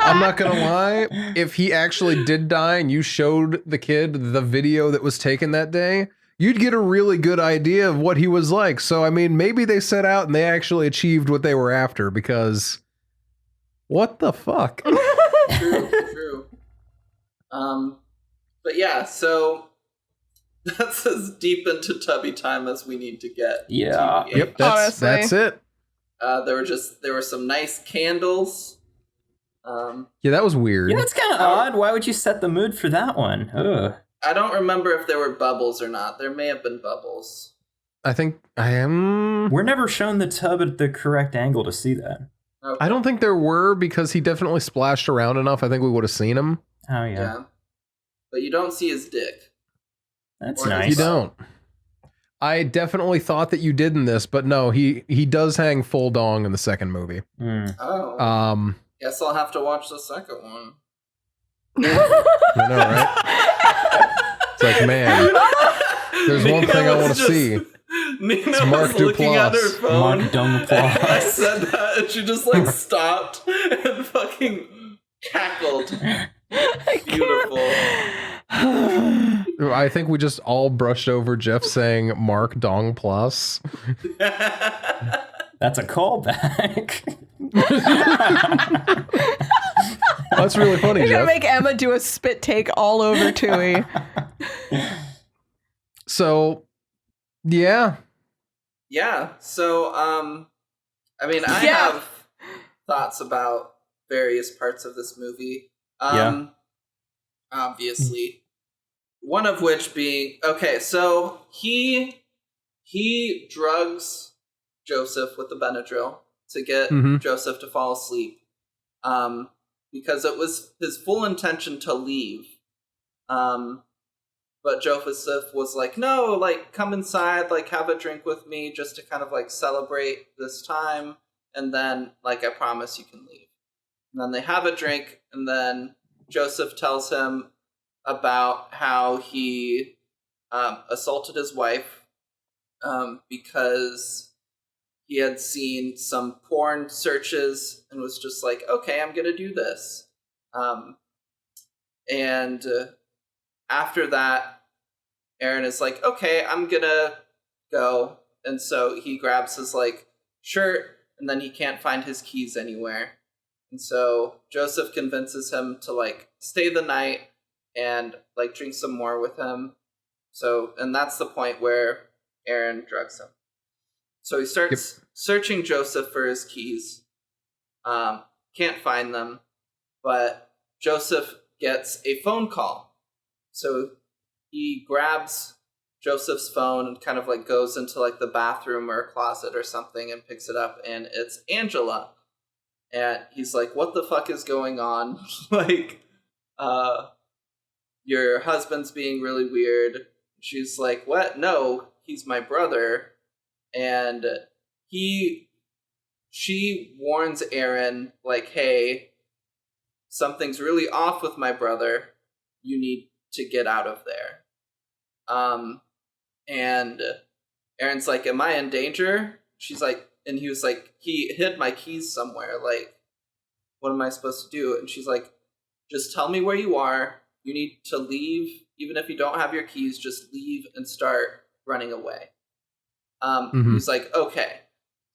I'm not gonna lie, if he actually did die and you showed the kid the video that was taken that day, you'd get a really good idea of what he was like. So I mean, maybe they set out and they actually achieved what they were after, because what the fuck? True. But yeah, so that's as deep into Tubby Time as we need to get. Yeah. Yep, that's it. There were some nice candles. Yeah, that was weird. Yeah, that's kind of odd. Why would you set the mood for that one? Ugh. I don't remember if there were bubbles or not. There may have been bubbles. I think I am. We're never shown the tub at the correct angle to see that. Okay. I don't think there were, because he definitely splashed around enough. I think we would have seen him. Oh, yeah. But you don't see his dick. That's Or nice. You don't. I definitely thought that you did in this, but no, he does hang full dong in the second movie. Oh. Guess I'll have to watch the second one. I know, right? It's like, man, there's one thing I want to see. Nina It's Mark was looking at her Duplass. phone. Mark Duplass. And I said that, and she just like stopped and fucking cackled. Beautiful. I think we just all brushed over Jeff saying Mark Dong Plus. That's a callback. That's really funny, You're Jeff. gonna make Emma do a spit take all over Tui. So, yeah. Yeah. So, I mean, I Yeah. have thoughts about various parts of this movie. Yeah. Obviously. One of which being, okay, so he he drugs Joseph with the Benadryl to get Joseph to fall asleep, because it was his full intention to leave. But Joseph was like, no, like, come inside, like, have a drink with me just to kind of, like, celebrate this time. And then, like, I promise you can leave. And then they have a drink, and then Joseph tells him about how he assaulted his wife because he had seen some porn searches and was just like, okay, I'm going to do this. And after that, Aaron is like, okay, I'm going to go. And so he grabs his, like, shirt, and then he can't find his keys anywhere. And so Joseph convinces him to, like, stay the night and, like, drink some more with him. So, and that's the point where Aaron drugs him. So he starts searching Joseph for his keys. Can't find them, but Joseph gets a phone call. So he grabs Joseph's phone and kind of, like, goes into, like, the bathroom or a closet or something and picks it up, and it's Angela. And he's like, what the fuck is going on? Like, your husband's being really weird. She's like, what? No, he's my brother. And she warns Aaron, like, hey, something's really off with my brother. You need to get out of there. And Aaron's like, am I in danger? She's like, and he was like, he hid my keys somewhere. Like, what am I supposed to do? And she's like, just tell me where you are. You need to leave. Even if you don't have your keys, just leave and start running away. He's like, okay.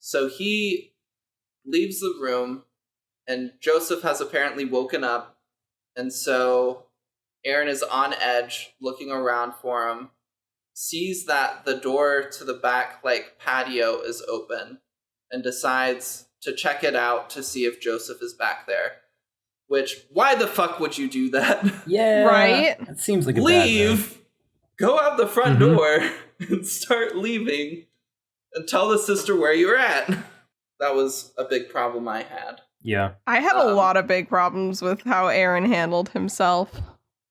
So he leaves the room, and Joseph has apparently woken up. And so Aaron is on edge, looking around for him, sees that the door to the back, like, patio is open, and decides to check it out to see if Joseph is back there. Which, why the fuck would you do that? Yeah. Right? It seems like a Leave! Go out the front door and start leaving and tell the sister where you're at. That was a big problem I had. Yeah. I had a lot of big problems with how Aaron handled himself.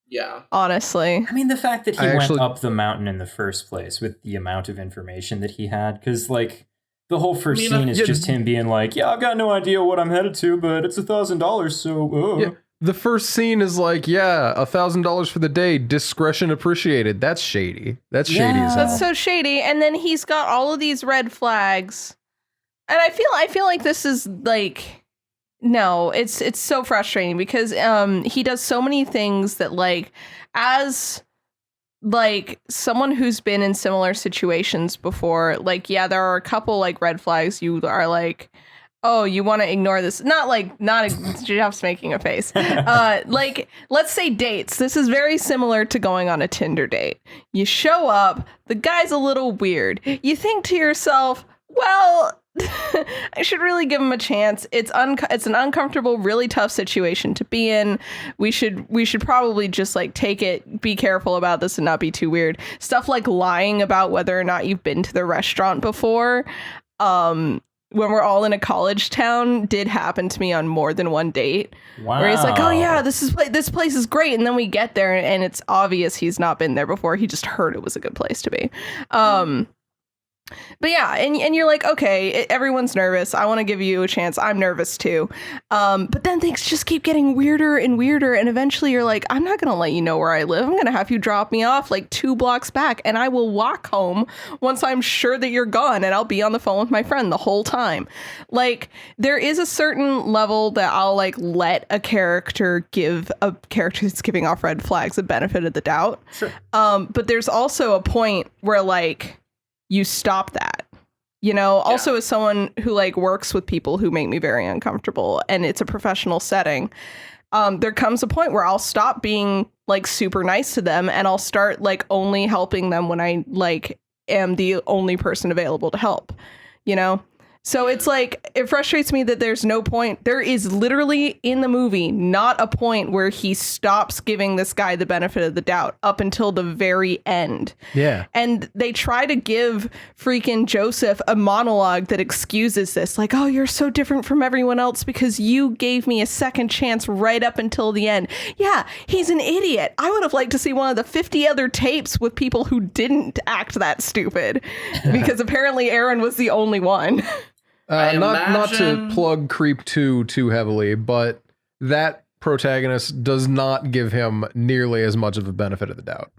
Yeah. Honestly. I mean, the fact that he went up the mountain in the first place with the amount of information that he had, because, like, the whole first scene is just him being like, yeah, I've got no idea what I'm headed to, but it's $1,000, so... Yeah. The first scene is like, yeah, $1,000 for the day, discretion appreciated. That's shady. That's shady as hell. That's so shady. And then he's got all of these red flags. And I feel like this is, like... No, it's so frustrating because he does so many things that, like, as, like, someone who's been in similar situations before, like, yeah, there are a couple, like, red flags you are like, oh, you want to ignore this. Not Jeff's making a face. Like, let's say dates. This is very similar to going on a Tinder date. You show up, the guy's a little weird. You think to yourself, well... I should really give him a chance. It's an uncomfortable, really tough situation to be in. We should probably just, like, take it, be careful about this and not be too weird. Stuff like lying about whether or not you've been to the restaurant before. When we're all in a college town, did happen to me on more than one date. Wow. Where he's like, oh yeah, this place is great. And then we get there and it's obvious he's not been there before. He just heard it was a good place to be. But yeah, and you're like, okay, everyone's nervous. I want to give you a chance. I'm nervous too. But then things just keep getting weirder and weirder. And eventually you're like, I'm not going to let you know where I live. I'm going to have you drop me off like 2 blocks back. And I will walk home once I'm sure that you're gone. And I'll be on the phone with my friend the whole time. Like, there is a certain level that I'll, like, let a character give a character that's giving off red flags a benefit of the doubt. Sure. But there's also a point where, like, you stop that, you know. Also, as someone who, like, works with people who make me very uncomfortable and it's a professional setting, there comes a point where I'll stop being, like, super nice to them and I'll start, like, only helping them when I, like, am the only person available to help, you know. So it's like, it frustrates me that there's no point. There is literally in the movie not a point where he stops giving this guy the benefit of the doubt up until the very end. Yeah. And they try to give freaking Joseph a monologue that excuses this. Like, oh, you're so different from everyone else because you gave me a second chance right up until the end. Yeah, he's an idiot. I would have liked to see one of the 50 other tapes with people who didn't act that stupid because apparently Aaron was the only one. Not to plug Creep 2 too heavily, but that protagonist does not give him nearly as much of a benefit of the doubt.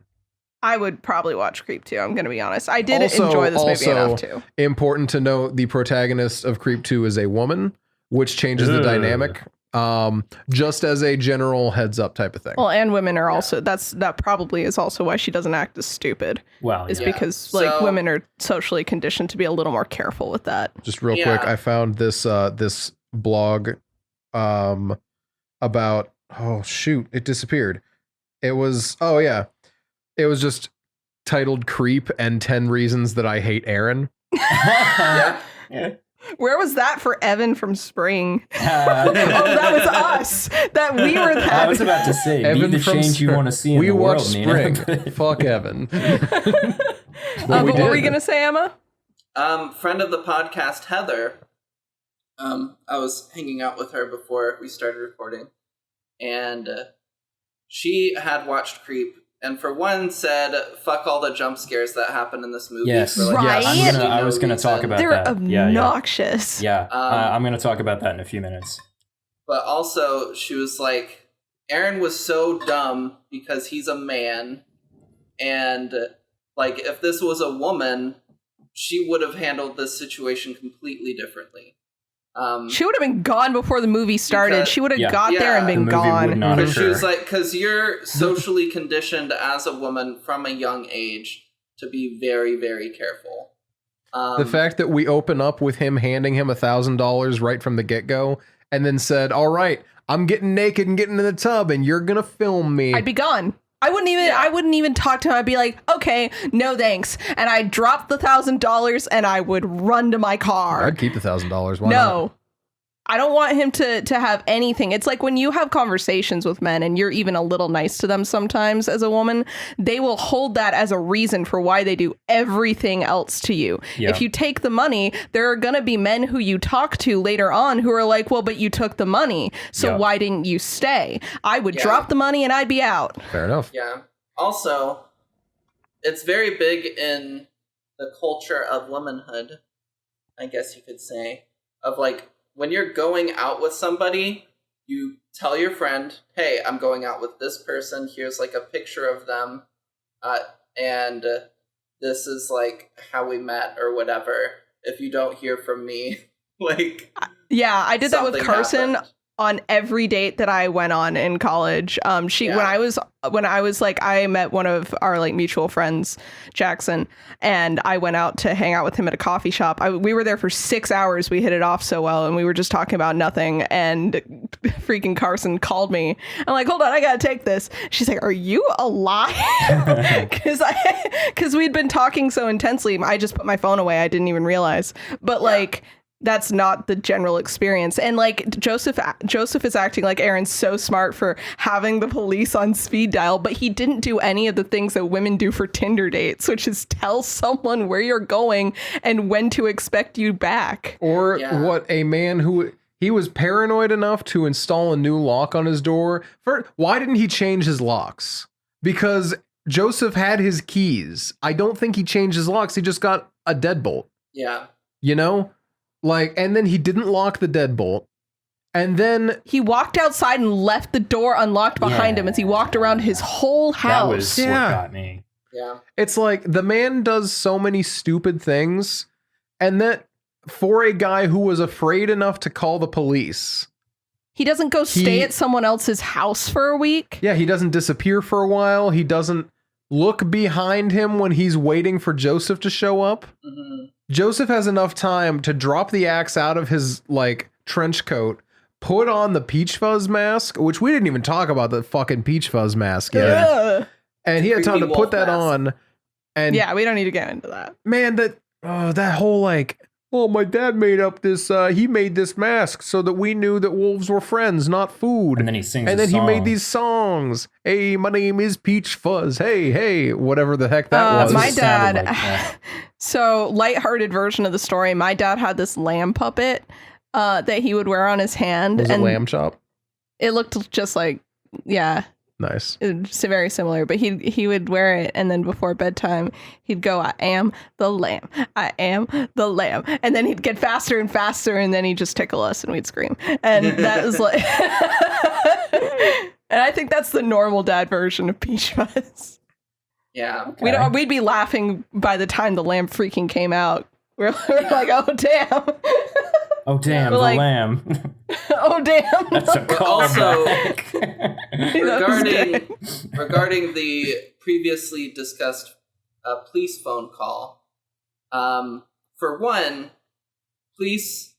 I would probably watch Creep 2, I'm going to be honest. I did enjoy this movie enough to. Important to note, the protagonist of Creep 2 is a woman, which changes the dynamic. Just as a general heads up type of thing. Well, and women are also, that probably is also why she doesn't act as stupid. Well, is because like women are socially conditioned to be a little more careful with that. Just real quick, I found this this blog about, oh shoot, it disappeared. It was it was just titled Creep and 10 Reasons That I Hate Aaron. Yeah. Where was that for Evan from Spring? Oh, that was us. That we were that. I was about to say, Evan be the change you want to see in the world. We watched Spring. Fuck Evan. What were we going to say, Emma? Friend of the podcast, Heather. I was hanging out with her before we started recording. And she had watched Creep. And for one said, fuck all the jump scares that happen in this movie. Yes, for right. I was going to talk about They're that. obnoxious. Yeah, I'm going to talk about that in a few minutes. But also, she was like, Aaron was so dumb because he's a man. And, like, if this was a woman, she would have handled this situation completely differently. She would have been gone before the movie started. She would have got there and been the gone. Would not She was like, because you're socially conditioned as a woman from a young age to be very, very careful. The fact that we open up with him handing him $1,000 right from the get-go and then said, all right, I'm getting naked and getting in the tub and you're going to film me. I'd be gone. I wouldn't even talk to him. I'd be like, okay, no thanks. And I'd drop the $1,000 and I would run to my car. I'd keep the $1,000. Why no. not? I don't want him to have anything. It's like when you have conversations with men and you're even a little nice to them sometimes as a woman, they will hold that as a reason for why they do everything else to you. Yeah. If you take the money, there are going to be men who you talk to later on who are like, well, but you took the money. So why didn't you stay? I would drop the money and I'd be out. Fair enough. Yeah. Also, it's very big in the culture of womanhood, I guess you could say, of like, when you're going out with somebody, you tell your friend, hey, I'm going out with this person. Here's like a picture of them. And this is like how we met or whatever. If you don't hear from me, like... Yeah, I did that with Carson happened. On every date that I went on in college. When I was like, I met one of our like mutual friends, Jackson, and I went out to hang out with him at a coffee shop. We were there for 6 hours. We hit it off so well, and we were just talking about nothing. And freaking Carson called me. I'm like, hold on, I gotta take this. She's like, are you alive? Because we'd been talking so intensely. I just put my phone away. I didn't even realize. But like, that's not the general experience. And like Joseph is acting like Aaron's so smart for having the police on speed dial, but he didn't do any of the things that women do for Tinder dates, which is tell someone where you're going and when to expect you back. Or what a man who he was paranoid enough to install a new lock on his door. Why didn't he change his locks? Because Joseph had his keys. I don't think he changed his locks. He just got a deadbolt. Yeah. You know? Like, and then he didn't lock the deadbolt. And then he walked outside and left the door unlocked behind him as he walked around his whole house. That was what got me. Yeah. It's like the man does so many stupid things. And that for a guy who was afraid enough to call the police. He doesn't go stay at someone else's house for a week. Yeah, he doesn't disappear for a while. He doesn't look behind him when he's waiting for Joseph to show up. Mm-hmm. Joseph has enough time to drop the axe out of his like trench coat, put on the Peach Fuzz mask, which we didn't even talk about the fucking Peach Fuzz mask yet. And he had time to put that on. And yeah, we don't need to get into that. Man, that whole like well, my dad made up this, he made this mask so that we knew that wolves were friends, not food. And then he sings And a then he made song. these songs. Hey, my name is Peach Fuzz. Hey, hey, whatever the heck that was. My It sounded dad, like that. so lighthearted version of the story, my dad had this lamb puppet that he would wear on his hand. Was it and lamb chop? It looked just like, yeah, Nice. it's very similar, but he would wear it, and then before bedtime he'd go, I am the lamb, I am the lamb, and then he'd get faster and faster, and then he'd just tickle us and we'd scream, and that was like and I think that's the normal dad version of Peach Fuzz. Yeah. We'd be laughing by the time the lamb freaking came out. We're like, oh damn. Oh damn, We're the like- lamb. Oh damn. That's a also- callback. regarding the previously discussed police phone call, for one, police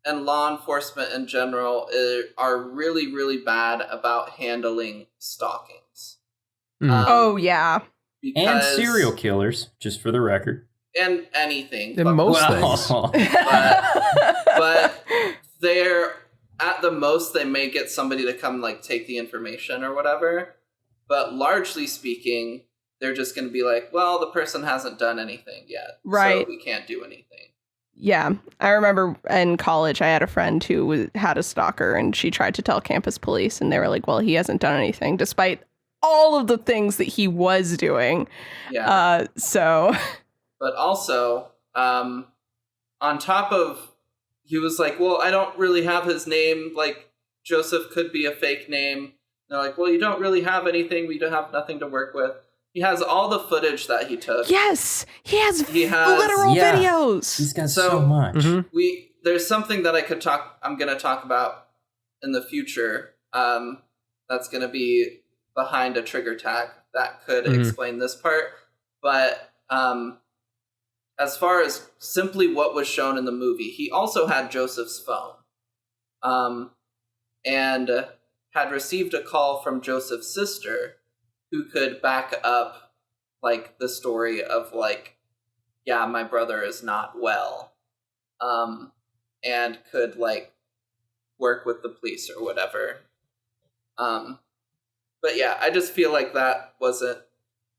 and law enforcement in general are really, really bad about handling stalkings. Mhm. Oh yeah. And because- serial killers, just for the record. and anything. In but- most things. but they're at the most they may get somebody to come like take the information or whatever, but largely speaking they're just going to be like, well, the person hasn't done anything yet, Right. so we can't do anything. Yeah, I remember in college I had a friend who had a stalker, and she tried to tell campus police, and they were like, well, he hasn't done anything despite all of the things that he was doing. Yeah. So But also, on top of, he was like, well, I don't really have his name, like Joseph could be a fake name. And they're like, well, you don't really have anything, we don't have nothing to work with. He has all the footage that he took. yes, he has has- literal Yeah. videos. He's got So- so much. Mhm. There's something that I'm going to talk about in the future, that's going to be behind a trigger tag that could Mhm. explain this part. But as far as simply what was shown in the movie, he also had Joseph's phone, and had received a call from Joseph's sister, who could back up like the story of like, yeah, my brother is not well, and could like work with the police or whatever. But yeah, I just feel like that wasn't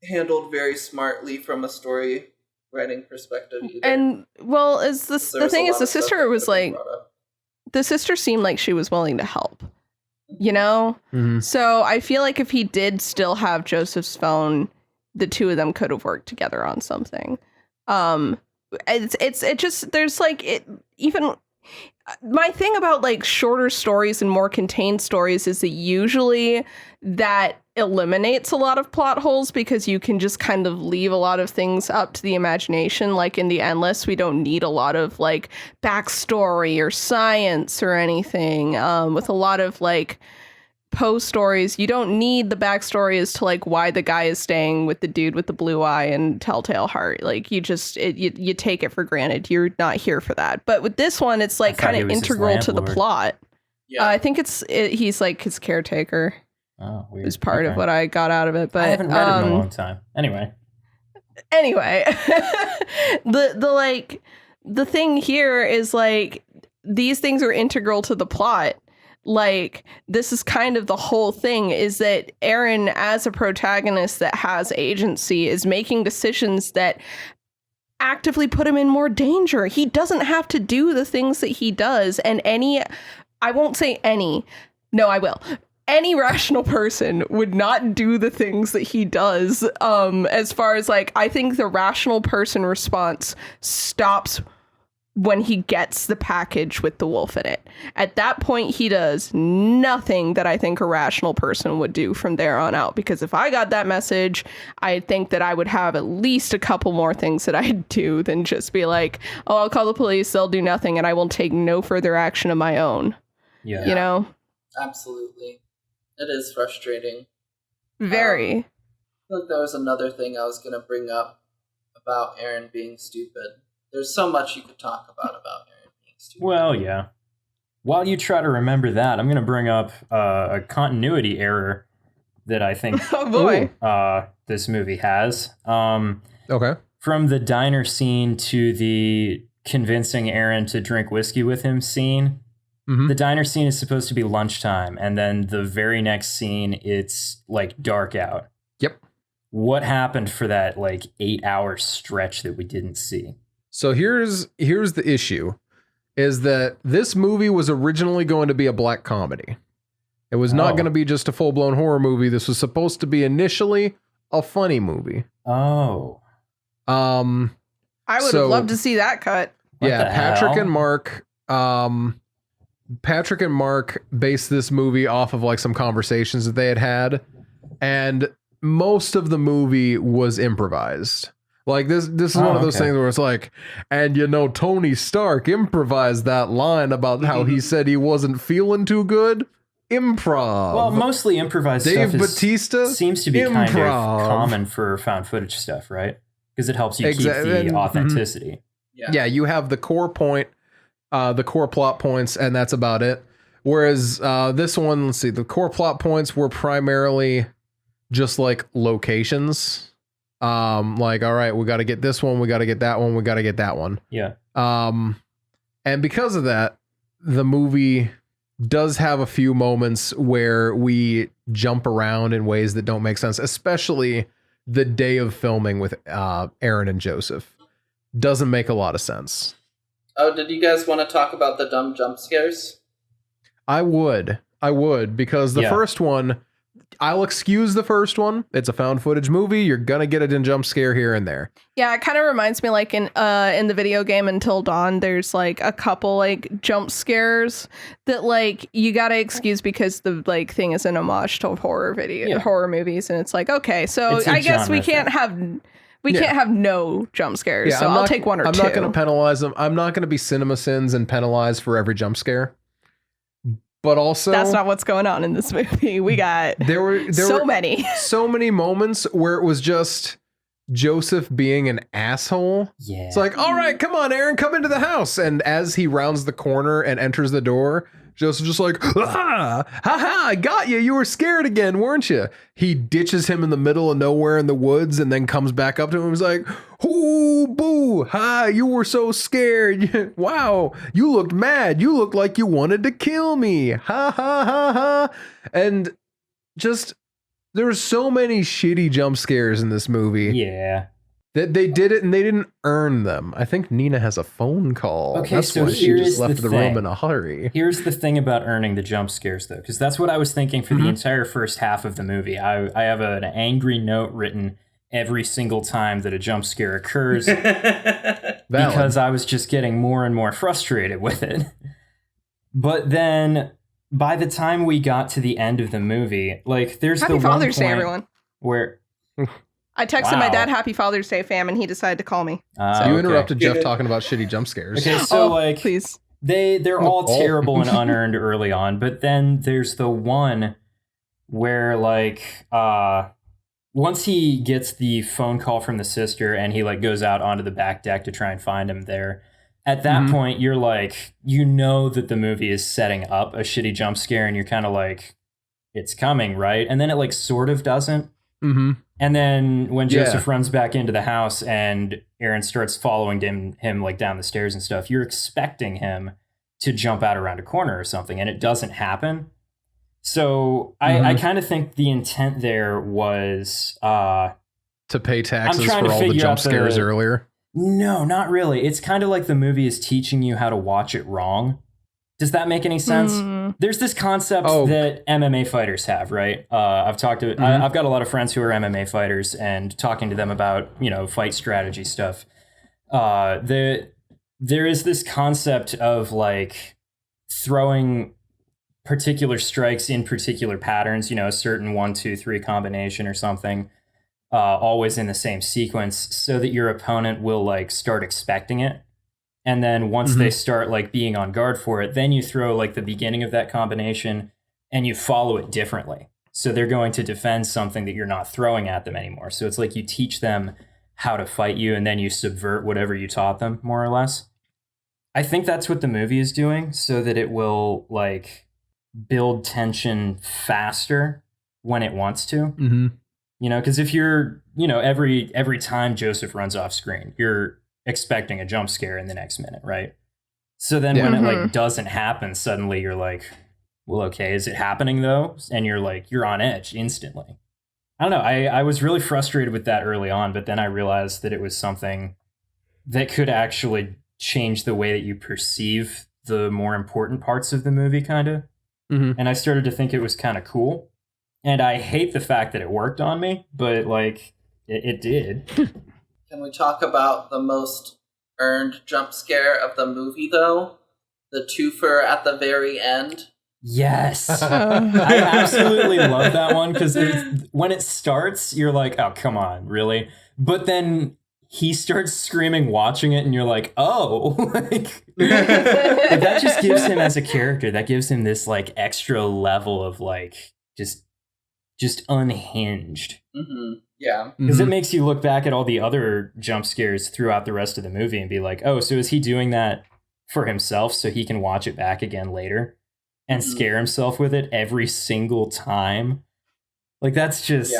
handled very smartly from a story writing perspective either. And well, is this There the was a thing is lot the of stuff sister that was could've been like, brought up. the sister seemed like she was willing to help, you know? Mhm. So I feel like if he did still have Joseph's phone, the two of them could have worked together on something. It just, there's like, it even, my thing about like shorter stories and more contained stories is that usually that eliminates a lot of plot holes, because you can just kind of leave a lot of things up to the imagination. Like in The Endless, we don't need a lot of like backstory or science or anything. With a lot of like Poe stories, you don't need the backstory as to like why the guy is staying with the dude with the blue eye and telltale heart. Like you just you take it for granted. You're not here for that. But with this one, it's like I thought kind he of was his integral to the landlord. plot. Yeah. I think he's like his caretaker Oh, weird. is part of Okay. what I got out of it. But I haven't read it in a long time. Anyway. anyway, the thing here is like these things are integral to the plot. Like this is kind of the whole thing, is that Aaron, as a protagonist that has agency, is making decisions that actively put him in more danger. He doesn't have to do the things that he does, and I won't say any, no, I will. Any rational person would not do the things that he does. As far as like, I think the rational person response stops when he gets the package with the wolf in it. At that point, he does nothing that I think a rational person would do from there on out. Because if I got that message, I think that I would have at least a couple more things that I'd do than just be like, oh, I'll call the police, they'll do nothing, and I will take no further action of my own. Yeah. You know? Absolutely. It is frustrating. Very. I feel like there was another thing I was going to bring up about Aaron being stupid. There's so much you could talk about Aaron being stupid. Well, yeah. While you try to remember that, I'm going to bring up a continuity error that I think Oh boy. this movie has. Okay. From the diner scene to the convincing Aaron to drink whiskey with him scene. Mm-hmm. The diner scene is supposed to be lunchtime, and then the very next scene, it's like dark out. Yep. What happened for that like 8-hour stretch that we didn't see? So here's the issue, is that this movie was originally going to be a black comedy. It was not going to be just a full-blown horror movie. This was supposed to be initially a funny movie. Oh. I would have loved to see that cut. Patrick and Mark based this movie off of like some conversations that they had, and most of the movie was improvised. Like this is one of those things where it's like, and Tony Stark improvised that line about how he said he wasn't feeling too good. Improv. Well, mostly improvised Dave stuff Bautista seems to be kind of common for found footage stuff, right? Because it helps you keep the authenticity. Yeah, you have the core point, the core plot points, and that's about it. Whereas this one, let's see, the core plot points were primarily just like locations. Like, all right, we got to get this one, we got to get that one, we got to get that one. Yeah. And because of that, the movie does have a few moments where we jump around in ways that don't make sense, especially the day of filming with Aaron and Joseph. Doesn't make a lot of sense. Oh, did you guys want to talk about the dumb jump scares? I would, because the first one, I'll excuse the first one. It's a found footage movie. You're gonna get a jump scare here and there. Yeah, it kind of reminds me like in the video game Until Dawn, there's like a couple like jump scares that like you gotta excuse because the like thing is an homage to horror movies, and it's like, okay, so I guess we can't have no jump scares. So I'll take one or two. I'm not gonna penalize them. I'm not gonna be cinema sins and penalize for every jump scare. But also, that's not what's going on in this movie. We got there were so many moments where it was just Joseph being an asshole. Yeah. It's like, all right, come on, Aaron, come into the house. And as he rounds the corner and enters the door, Joseph's just like, ha ha, I got you. You were scared again, weren't you? He ditches him in the middle of nowhere in the woods and then comes back up to him and is like, ooh, boo, hi, you were so scared. Wow, you looked mad. You looked like you wanted to kill me. Ha ha ha ha. And just, there's so many shitty jump scares in this movie. Yeah. That they did it and they didn't earn them. I think Nina has a phone call. Okay, that's so why she just left the room in a hurry. Here's the thing about earning the jump scares, though, because that's what I was thinking for the entire first half of the movie. I have an angry note written every single time that a jump scare occurs because I was just getting more and more frustrated with it. But then by the time we got to the end of the movie, like there's Happy the Father's one Day, point everyone. where I texted my dad Happy Father's Day, fam, and he decided to call me. You interrupted Jeff talking about shitty jump scares. Okay, so please. They're all terrible and unearned early on, but then there's the one where like once he gets the phone call from the sister and he like goes out onto the back deck to try and find him there. At that point, you're like, you know that the movie is setting up a shitty jump scare, and you're kind of like, it's coming, right? And then it like sort of doesn't. Mm-hmm. And then when Joseph runs back into the house and Aaron starts following him like down the stairs and stuff, you're expecting him to jump out around a corner or something, and it doesn't happen. So I kind of think the intent there was to pay taxes for all the jump scares earlier. No, not really. It's kind of like the movie is teaching you how to watch it wrong. Does that make any sense? There's this concept that MMA fighters have, right? I've talked to I've got a lot of friends who are MMA fighters, and talking to them about, fight strategy stuff. There is this concept of like throwing particular strikes in particular patterns, a certain 1, 2, 3 combination or something, always in the same sequence, so that your opponent will like start expecting it. And then once they start like being on guard for it, then you throw like the beginning of that combination and you follow it differently. So they're going to defend something that you're not throwing at them anymore. So it's like you teach them how to fight you, and then you subvert whatever you taught them, more or less. I think that's what the movie is doing, so that it will like build tension faster when it wants to. Because if you're, every time Joseph runs off screen, you're expecting a jump scare in the next minute, right? So then when it like doesn't happen, suddenly you're like, well, okay, is it happening though? And you're on edge instantly. I don't know. I was really frustrated with that early on, but then I realized that it was something that could actually change the way that you perceive the more important parts of the movie, kind of. And I started to think it was kind of cool. And I hate the fact that it worked on me, but like it did. Can we talk about the most earned jump scare of the movie, though? The twofer at the very end. Yes. I absolutely love that one because when it starts, you're like, oh, come on, really? But then he starts screaming watching it and you're like, oh. Like, that just gives him as a character, that gives him this like extra level of like just unhinged. Yeah. Because it makes you look back at all the other jump scares throughout the rest of the movie and be like, oh, so is he doing that for himself so he can watch it back again later and scare himself with it every single time? Like that's just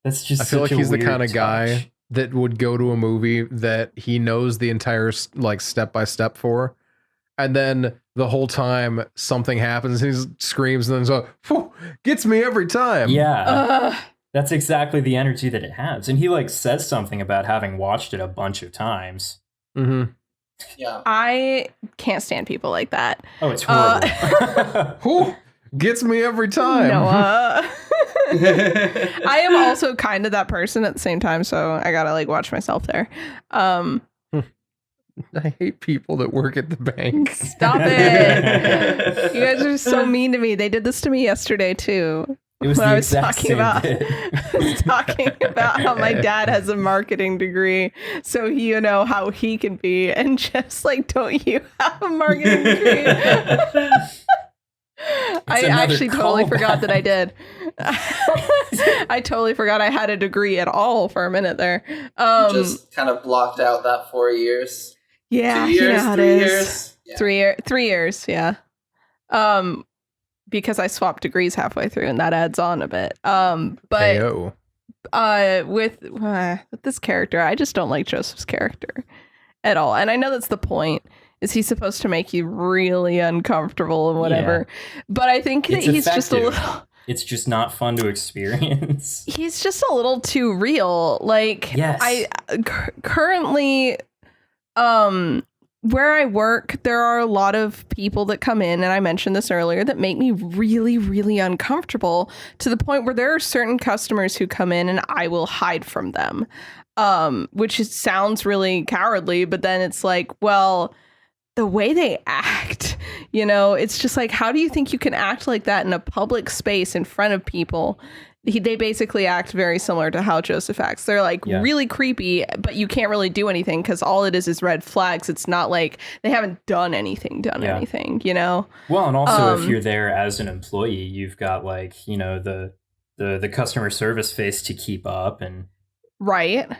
I feel like he's the kind of guy that would go to a movie that he knows the entire like step by step for, and then the whole time something happens, he screams and then so gets me every time. Yeah. That's exactly the energy that it has. And he like says something about having watched it a bunch of times. Yeah. I can't stand people like that. Oh, it's horrible. Gets me every time. Noah. I am also kind of that person at the same time, so I gotta like watch myself there. I hate people that work at the bank. Stop it. You guys are so mean to me. They did this to me yesterday too. It was I was talking about how my dad has a marketing degree, so you know how he can be, and just like, don't you have a marketing degree? I actually totally forgot that I did. I totally forgot I had a degree at all for a minute there. Just kind of blocked out that 4 years. Yeah, 2 years, you know how 3 it is. years. Yeah. 3 years, yeah. Because I swapped degrees halfway through, and that adds on a bit. But with this character, I just don't like Joseph's character at all. And I know that's the point. Is he supposed to make you really uncomfortable and whatever? Yeah. But I think that he's just a little... It's just not fun to experience. He's just a little too real. Like, yes. I currently... where I work, there are a lot of people that come in, and I mentioned this earlier, that make me really, really uncomfortable to the point where there are certain customers who come in and I will hide from them, which sounds really cowardly, but then it's like, well, the way they act, you know, it's just like, how do you think you can act like that in a public space in front of people? They basically act very similar to how Joseph acts. They're like really creepy, but you can't really do anything because all it is red flags. It's not like they haven't done anything, you know? Well, and also if you're there as an employee, you've got like, you know, the customer service face to keep up and. Right.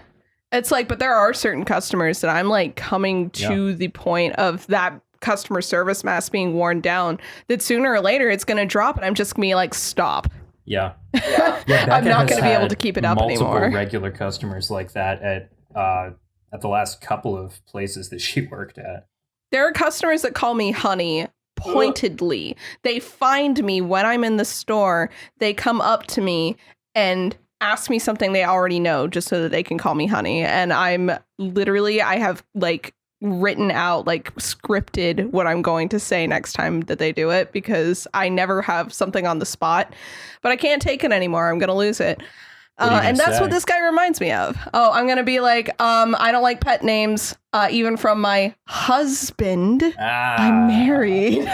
It's like, but there are certain customers that I'm like coming to the point of that customer service mask being worn down that sooner or later it's going to drop and I'm just going to be like, stop. Yeah. I'm not going to be able to keep it up anymore. Multiple regular customers like that at the last couple of places that she worked at. There are customers that call me honey pointedly. They find me when I'm in the store. They come up to me and ask me something they already know just so that they can call me honey. And I have like written out, like scripted what I'm going to say next time that they do it because I never have something on the spot, but I can't take it anymore. I'm going to lose it. And that's what this guy reminds me of. Oh, I'm going to be like, I don't like pet names, even from my husband. I'm married.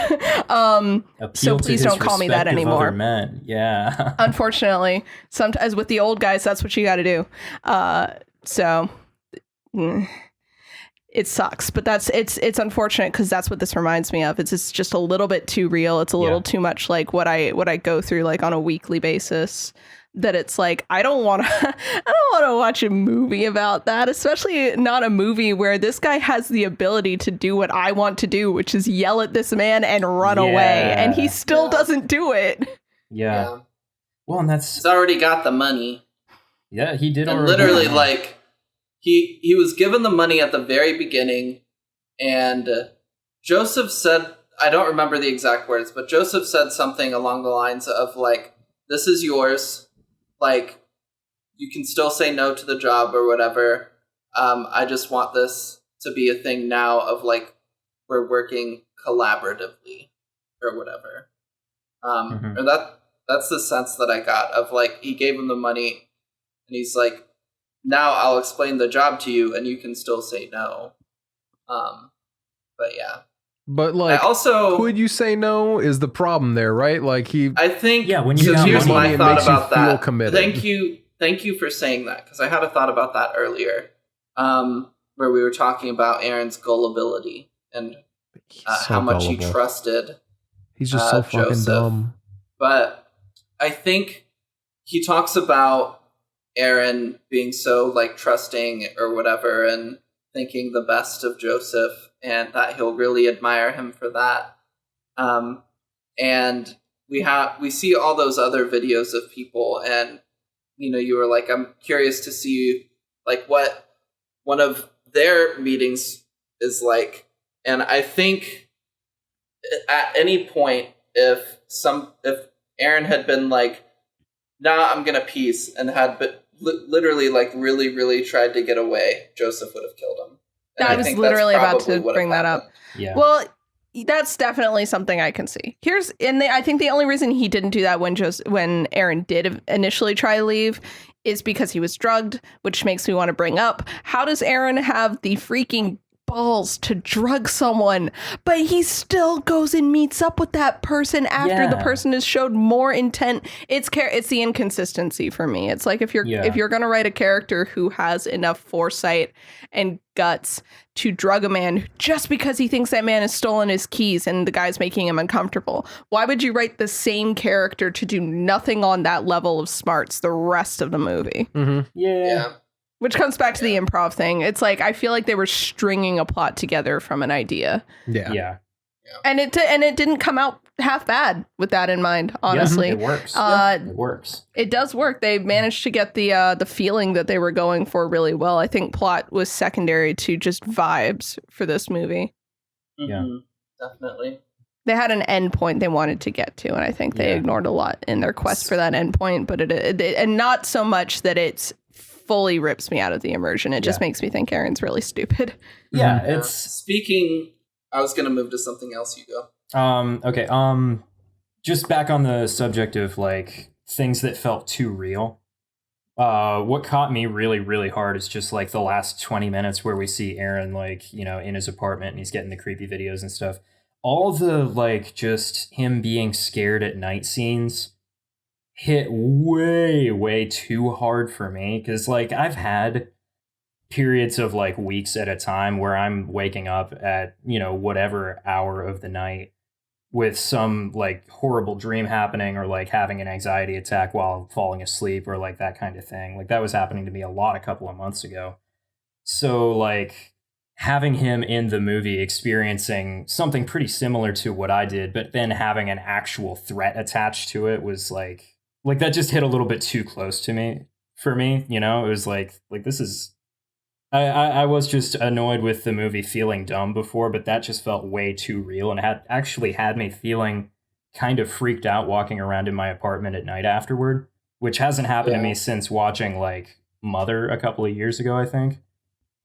So please don't call me that anymore. Men. Yeah. Unfortunately, sometimes with the old guys, that's what you got to do. It sucks, but it's unfortunate because that's what this reminds me of. It's just a little bit too real. It's a little too much like what I go through like on a weekly basis. That it's like I don't want to watch a movie about that, especially not a movie where this guy has the ability to do what I want to do, which is yell at this man and run away, and he still doesn't do it. Yeah. Well, and he's already got the money. Yeah, he did. And literally, like he was given the money at the very beginning, and Joseph said, I don't remember the exact words, but Joseph said something along the lines of like, this is yours, like, you can still say no to the job or whatever. I just want this to be a thing now of like, we're working collaboratively or whatever. Or that's the sense that I got of like, he gave him the money and he's like, now I'll explain the job to you and you can still say no. But yeah. But like, I also, could you say no is the problem there, right? Like I think, when you so here's money, my it thought makes you about feel that. committed. Thank you for saying that, because I had a thought about that earlier, where we were talking about Aaron's gullibility and how much he trusted. He's just so fucking Joseph. dumb. But I think he talks about Aaron being so like trusting or whatever and thinking the best of Joseph and that he'll really admire him for that. And we see all those other videos of people, and you were like, I'm curious to see like what one of their meetings is like. And I think at any point, if Aaron had been like, nah, I'm gonna peace, and had literally like really, really tried to get away, Joseph would have killed him. And I was literally about to bring that up. Yeah. Well, that's definitely something I can see. I think the only reason he didn't do that when Aaron did initially try to leave is because he was drugged, which makes me want to bring up, how does Aaron have the freaking balls to drug someone, but he still goes and meets up with that person after the person has showed more intent? It's the inconsistency for me. It's like if you're gonna write a character who has enough foresight and guts to drug a man just because he thinks that man has stolen his keys and the guy's making him uncomfortable, why would you write the same character to do nothing on that level of smarts the rest of the movie? Yeah. Which comes back to the improv thing. It's like, I feel like they were stringing a plot together from an idea. Yeah. And it didn't come out half bad with that in mind, honestly. It works. It works. It does work. They managed to get the feeling that they were going for really well. I think plot was secondary to just vibes for this movie. Yeah. Definitely. They had an end point they wanted to get to, and I think they ignored a lot in their quest for that end point, but and not so much that it's fully rips me out of the immersion. It just makes me think Aaron's really stupid. Yeah, it's speaking. I was gonna move to something else. You go. Okay. Just back on the subject of like things that felt too real. What caught me really, really hard is just like the last 20 minutes where we see Aaron like in his apartment and he's getting the creepy videos and stuff. All the like just him being scared at night scenes hit way, way too hard for me, because like I've had periods of like weeks at a time where I'm waking up at whatever hour of the night with some like horrible dream happening, or like having an anxiety attack while falling asleep, or like that kind of thing. Like that was happening to me a lot a couple of months ago. So like having him in the movie experiencing something pretty similar to what I did, but then having an actual threat attached to it was like that just hit a little bit too close to me for me. It was like this is, I was just annoyed with the movie feeling dumb before, but that just felt way too real and had me feeling kind of freaked out walking around in my apartment at night afterward, which hasn't happened to me since watching like Mother a couple of years ago, I think.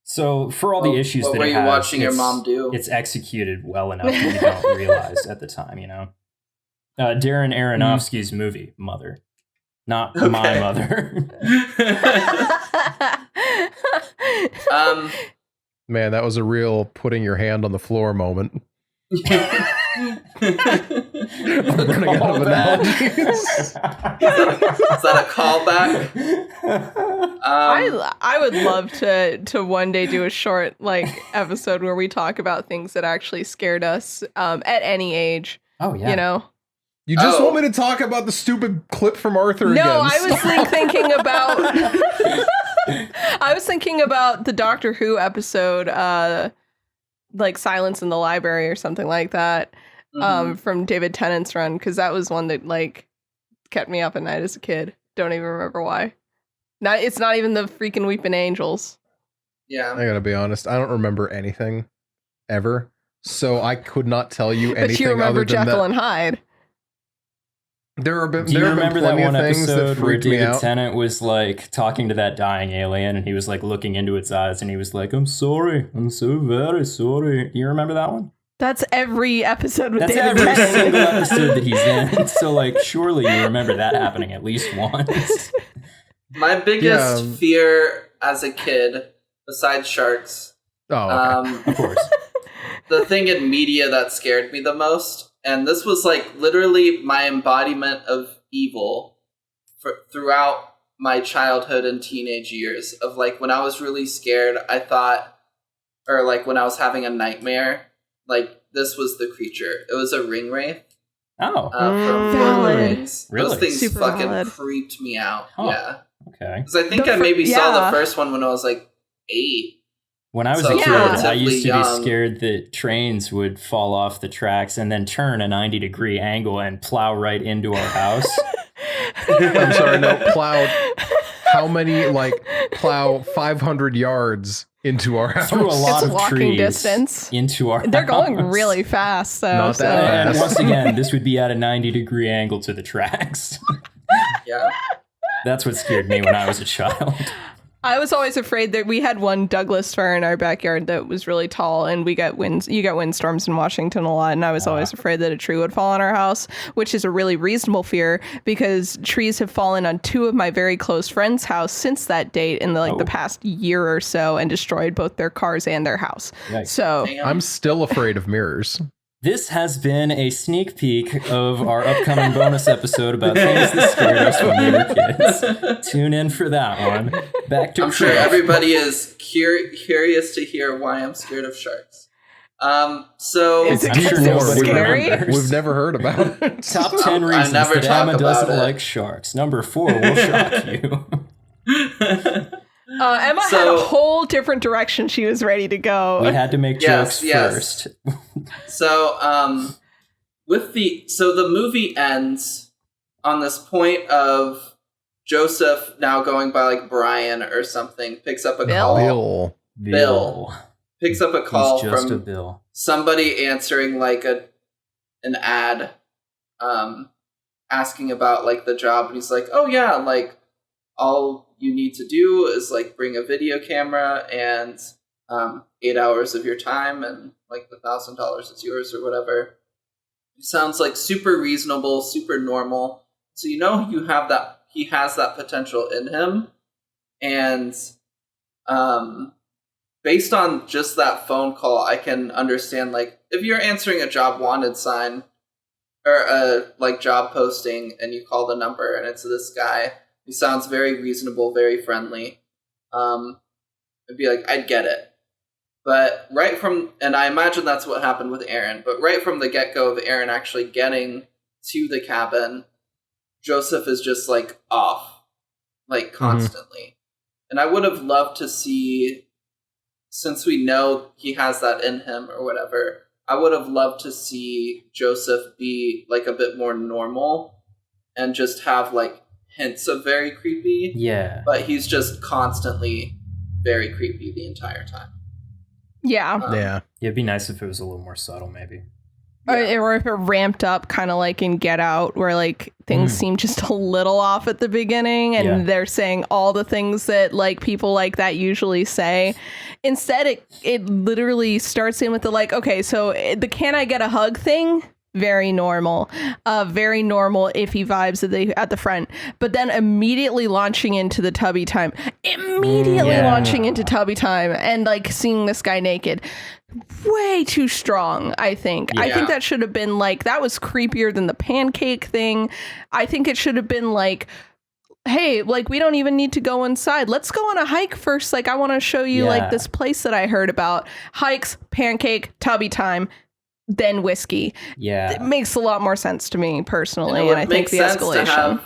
So for all the issues that were you watching your mom do? It's executed well enough that you don't realize at the time, Darren Aronofsky's movie, Mother. Not my mother. Man, that was a real putting your hand on the floor moment. I'm running out of analogies. Is that a callback? I would love to one day do a short like episode where we talk about things that actually scared us at any age. Oh yeah. You just want me to talk about the stupid clip from Arthur again? No, I was thinking about I was thinking about the Doctor Who episode, like Silence in the Library or something like that, from David Tennant's run, because that was one that like kept me up at night as a kid. Don't even remember why. It's not even the freaking Weeping Angels. Yeah. I gotta be honest. I don't remember anything ever, so I could not tell you anything. But you remember other than Jekyll that. and Hyde. There have been. Do you There have remember been that plenty one of things that episode where freaked me David out. Tennant was like talking to that dying alien, and he was like looking into its eyes, and he was like, "I'm sorry, I'm so very sorry." Do you remember that one? That's every episode with That's David every Tennant. single episode that he's in. So like, surely you remember that happening at least once. My biggest Yeah. fear as a kid, besides sharks, Oh, okay. Of course. the thing in media that scared me the most, and this was like literally my embodiment of evil throughout my childhood and teenage years. Of like when I was really scared, I thought, or like when I was having a nightmare, like this was the creature. It was a ringwraith. Oh, From Valid. Lord of the Rings. Really? Those things Super fucking valid. creeped me out. Huh. Yeah, okay. because I think The I maybe saw yeah. the first one when I was like 8. When I was So a kid, relatively I used to young. be scared that trains would fall off the tracks and then turn a 90-degree angle and plow right into our house. I'm sorry. No, plowed. How many plow 500 yards into our house? Through a lot It's of walking trees distance. into our They're going house. really fast, though. Not so. that And fast. once again, this would be at a 90-degree angle to the tracks. Yeah. That's what scared me when I was a child. I was always afraid that we had one Douglas fir in our backyard that was really tall, and we got winds. You got windstorms in Washington a lot, and I was always afraid that a tree would fall on our house, which is a really reasonable fear because trees have fallen on 2 of my very close friends' house since that date in the past year or so, and destroyed both their cars and their house. Yikes. So Damn. I'm still afraid of mirrors. This has been a sneak peek of our upcoming bonus episode about things that scared us when we were kids. Tune in for that one. Back to I'm sure Chris. everybody is curious to hear why I'm scared of sharks. So Is it I'm sure because they're nobody scary? remembers. We've never heard about it. Top 10 I reasons never that talk Emma about doesn't it. like sharks. Number 4 will shock you. Emma had So- a whole different direction she was ready to go. We had to make Yes, jokes yes. first. So, the movie ends on this point of Joseph, now going by like Brian or something, picks up a Bill? call. Bill. Picks up a call He's just a from Bill. somebody answering like an ad, asking about like the job, and he's like, "Oh yeah, like all you need to do is like bring a video camera and 8 hours of your time, and like $1,000 is yours or whatever." It sounds like super reasonable, super normal. So you know he has that potential in him, and based on just that phone call, I can understand like if you're answering a job wanted sign or a like job posting and you call the number and it's this guy, he sounds very reasonable, very friendly. I'd be like, I'd get it. But and I imagine that's what happened with Aaron, but right from the get-go of Aaron actually getting to the cabin, Joseph is just like off, like constantly. And I would have loved to see, since we know he has that in him or whatever, I would have loved to see Joseph be like a bit more normal and just have like hints of very creepy. Yeah. But he's just constantly very creepy the entire time. Yeah. Yeah. It'd be nice if it was a little more subtle, maybe. Or if it ramped up kind of like in Get Out, where like things seem just a little off at the beginning and they're saying all the things that like people like that usually say. Instead, it literally starts in with the like, okay, so the can I get a hug thing? Very normal. Very normal iffy vibes at the front. But then immediately launching into the tubby time. Launching into tubby time and like seeing this guy naked. Way too strong, I think. I think that should have been like, that was creepier than the pancake thing. I think it should have been like, hey, like we don't even need to go inside. Let's go on a hike first. Like I want to show you like this place that I heard about. Hikes, pancake, tubby time, then whiskey. Yeah. It makes a lot more sense to me personally, And and I think the escalation.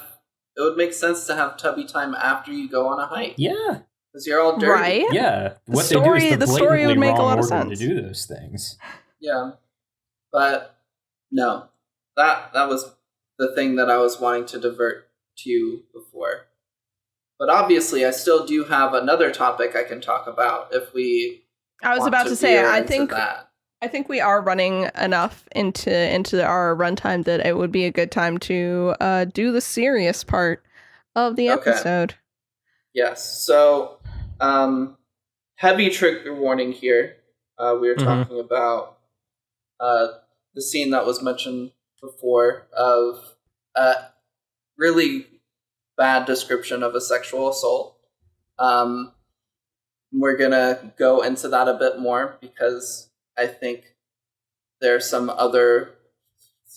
It would make sense to have tubby time after you go on a hike. Yeah. Because you're all dirty. Right? Yeah. What story- they do is the story would make a lot of order sense. to do those things. Yeah. But no. That was the thing that I was wanting to divert to before. But obviously, I still do have another topic I can talk about if we. I was about to say, I think that. I think we are running enough into our runtime that it would be a good time to do the serious part of the episode. Yes. So, heavy trigger warning here. We were talking about the scene that was mentioned before of really bad description of a sexual assault. We're gonna go into that a bit more because I think there's some other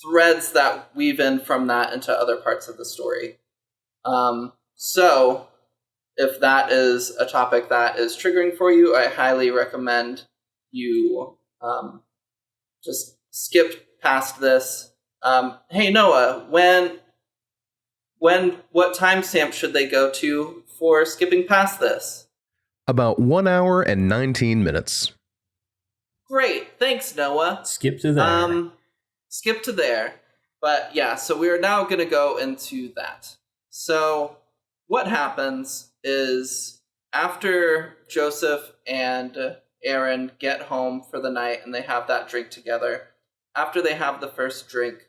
threads that weave in from that into other parts of the story. So if that is a topic that is triggering for you, I highly recommend you just skip past this. Hey Noah, what timestamp should they go to for skipping past this? About 1 hour and 19 minutes. Great, thanks Noah. Skip to there. Skip to there. But yeah, so we are now going to go into that. So what happens is after Joseph and Aaron get home for the night and they have that drink together, after they have the first drink,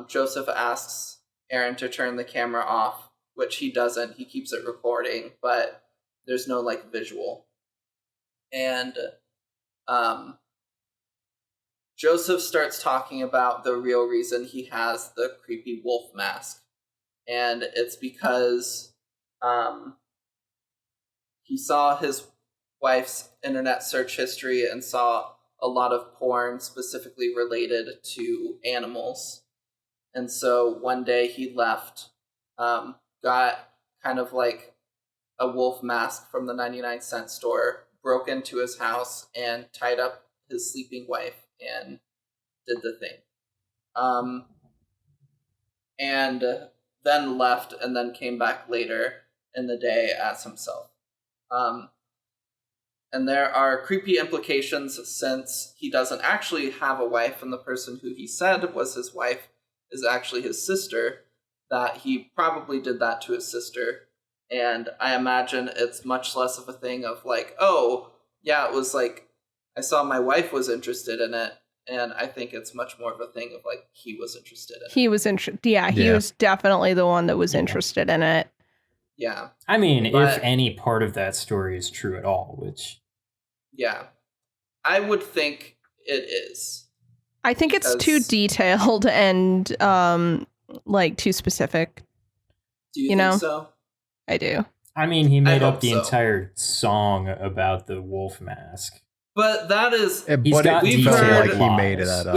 Joseph asks Aaron to turn the camera off, which he doesn't. He keeps it recording, but there's no like visual. And Joseph starts talking about the real reason he has the creepy wolf mask. And it's because he saw his wife's internet search history and saw a lot of porn specifically related to animals. And so one day he left, got kind of like a wolf mask from the 99-cent store, broke into his house and tied up his sleeping wife and did the thing. And then left and then came back later in the day as himself. And there are creepy implications since he doesn't actually have a wife and the person who he said was his wife is actually his sister, that he probably did that to his sister. And I imagine it's much less of a thing of like, oh, yeah, it was like, I saw my wife was interested in it. And I think it's much more of a thing of like, he was interested in it. He was he was definitely the one that was interested in it. Yeah. I mean, if any part of that story is true at all, which... Yeah. I would think it is. I think it's too detailed and like too specific. Do you think know? So? I do. I mean, he made up the entire song about the wolf mask. But that is... He's got like he made that up.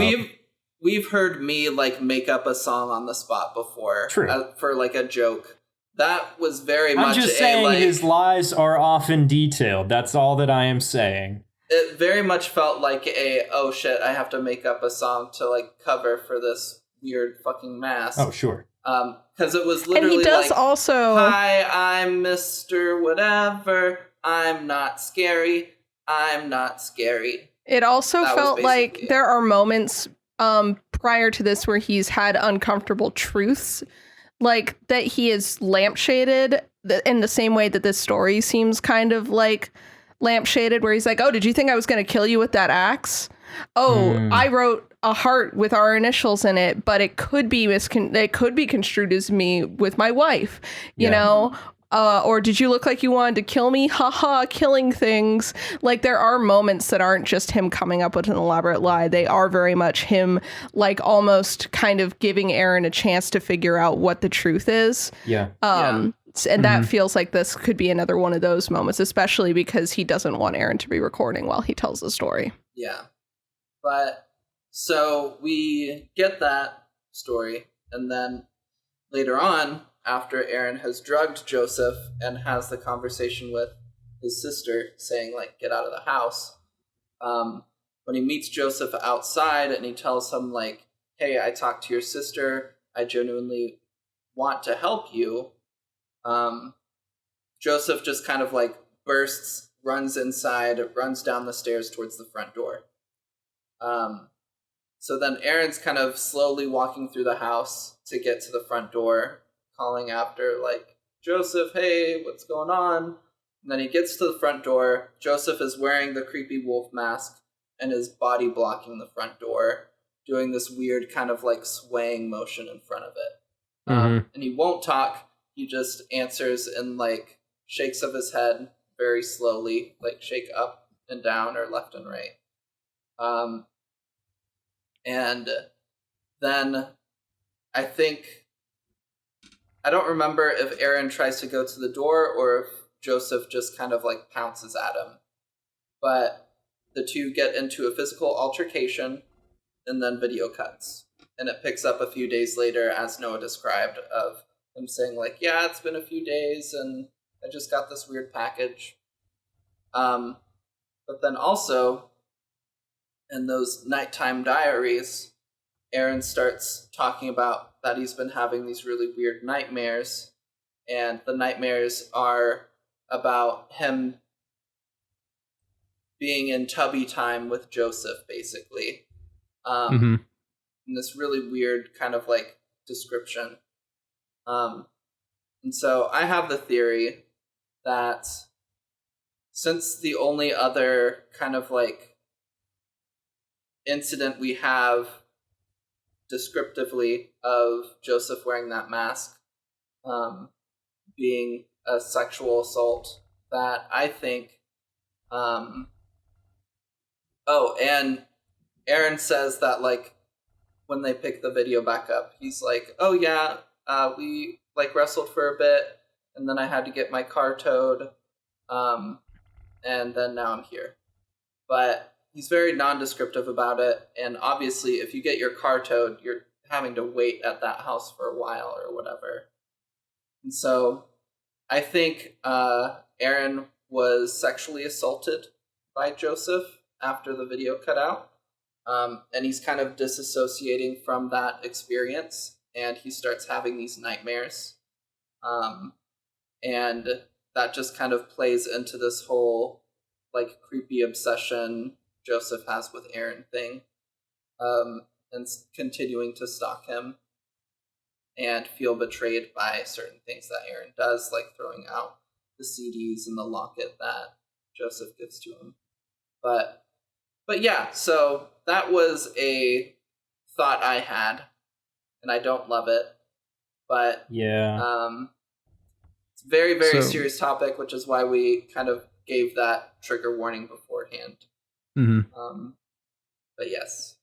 We've heard me like make up a song on the spot before. True. For like a joke. That was very much I'm just saying his lies are often detailed. That's all that I am saying. It very much felt like oh shit, I have to make up a song to like cover for this weird fucking mask. Oh, sure. Because it was literally and he does like, also... Hi, I'm Mr. Whatever. I'm not scary. I'm not scary. It also felt like there are moments prior to this where he's had uncomfortable truths, like that he is lampshaded in the same way that this story seems kind of like lampshaded, where he's like, oh, did you think I was going to kill you with that axe? Oh, I wrote a heart with our initials in it, but it could be construed as me with my wife, you know? Or did you look like you wanted to kill me? Haha, killing things. Like, there are moments that aren't just him coming up with an elaborate lie. They are very much him, like, almost kind of giving Aaron a chance to figure out what the truth is. And that feels like this could be another one of those moments, especially because he doesn't want Aaron to be recording while he tells the story. Yeah. But, so we get that story, and then later on, after Aaron has drugged Joseph and has the conversation with his sister saying, like, get out of the house, when he meets Joseph outside and he tells him, like, hey, I talked to your sister, I genuinely want to help you, Joseph just kind of, like, bursts, runs inside, runs down the stairs towards the front door. So then Aaron's kind of slowly walking through the house to get to the front door, calling after, like, Joseph, hey, what's going on? And then he gets to the front door. Joseph is wearing the creepy wolf mask and his body blocking the front door, doing this weird kind of like swaying motion in front of it. And he won't talk. He just answers and like shakes of his head very slowly, like shake up and down or left and right. And then I don't remember if Aaron tries to go to the door or if Joseph just kind of like pounces at him. But the two get into a physical altercation and then video cuts. And it picks up a few days later, as Noah described, of him saying like, yeah, it's been a few days and I just got this weird package. But then also, in those nighttime diaries, Aaron starts talking about that he's been having these really weird nightmares, and the nightmares are about him being in tubby time with Joseph, basically. In this really weird kind of like description. And so I have the theory that since the only other kind of like incident we have descriptively of Joseph wearing that mask being a sexual assault, that I think and Aaron says that like when they pick the video back up, he's like, oh yeah, we like wrestled for a bit and then I had to get my car towed and then now I'm here. But he's very non-descriptive about it, and obviously if you get your car towed, you're having to wait at that house for a while or whatever. And so I think Aaron was sexually assaulted by Joseph after the video cut out, and he's kind of disassociating from that experience, and he starts having these nightmares. And that just kind of plays into this whole like creepy obsession Joseph has with Aaron thing, and continuing to stalk him and feel betrayed by certain things that Aaron does, like throwing out the CDs and the locket that Joseph gives to him. But yeah, so that was a thought I had, and I don't love it, but yeah, it's a very, very serious topic, which is why we kind of gave that trigger warning beforehand. But yes.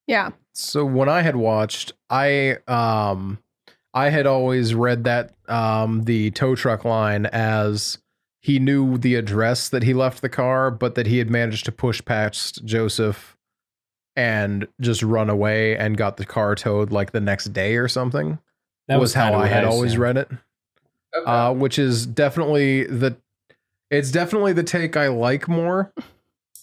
Yeah. So when I had watched, I had always read that the tow truck line as he knew the address that he left the car, but that he had managed to push past Joseph and just run away and got the car towed like the next day or something. That was how I had always read it. Okay. Which is definitely the take I like more.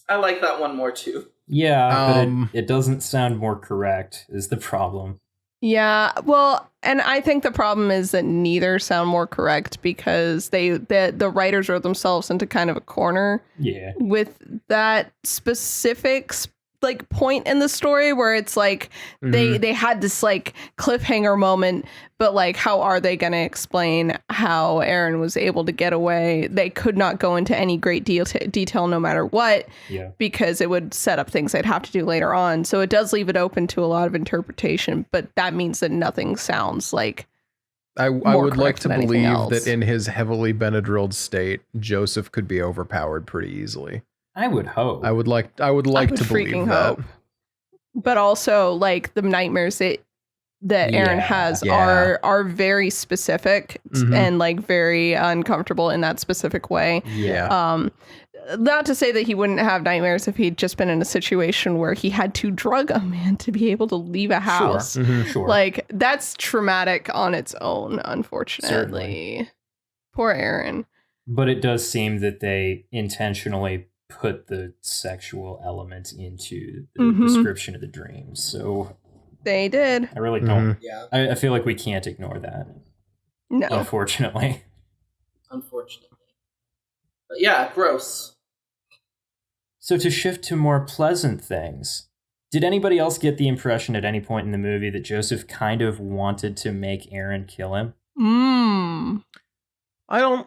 I like that one more too. Yeah, but it doesn't sound more correct is the problem. Yeah, well, and I think the problem is that neither sound more correct because the writers wrote themselves into kind of a corner. Yeah. With that specific like point in the story where it's like they had this like cliffhanger moment, but like how are they going to explain how Aaron was able to get away? They could not go into any great detail no matter what, because it would set up things they'd have to do later on. So it does leave it open to a lot of interpretation, but that means that nothing sounds like I would like to believe that in his heavily Benadryl state, Joseph could be overpowered pretty easily. I would hope. I would like to believe that. Hope. But also, like the nightmares that Aaron has are very specific and like very uncomfortable in that specific way. Yeah. Not to say that he wouldn't have nightmares if he'd just been in a situation where he had to drug a man to be able to leave a house. Sure. Like that's traumatic on its own, unfortunately. Certainly. Poor Aaron. But it does seem that they intentionally put the sexual element into the description of the dreams. So they did. I really don't. Yeah. I feel like we can't ignore that. No. Unfortunately. But yeah, gross. So to shift to more pleasant things, did anybody else get the impression at any point in the movie that Joseph kind of wanted to make Aaron kill him? I don't.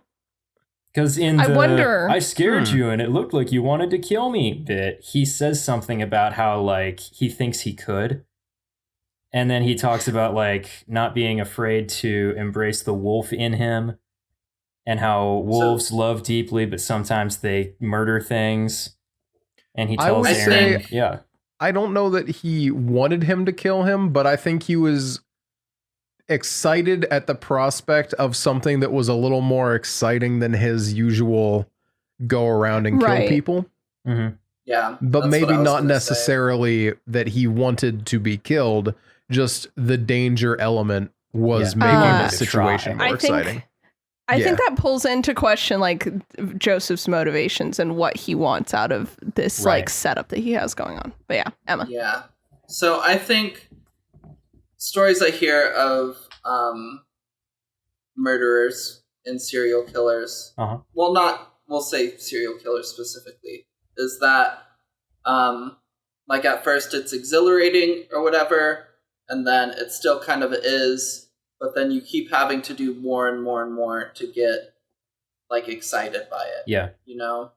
Because in I wonder. I scared you and it looked like you wanted to kill me bit, he says something about how, like, he thinks he could. And then he talks about, like, not being afraid to embrace the wolf in him and how wolves love deeply, but sometimes they murder things. And he tells Eren, yeah. I don't know that he wanted him to kill him, but I think he was excited at the prospect of something that was a little more exciting than his usual go around and kill people. Mm-hmm. Yeah. But maybe not necessarily that he wanted to be killed, just the danger element was making the situation more exciting. I think that pulls into question like Joseph's motivations and what he wants out of this like setup that he has going on. But yeah, Emma. Yeah. So I think stories I hear of murderers and serial killers, we'll say serial killers specifically, is that like at first it's exhilarating or whatever, and then it still kind of is, but then you keep having to do more and more and more to get like excited by it. Yeah. You know?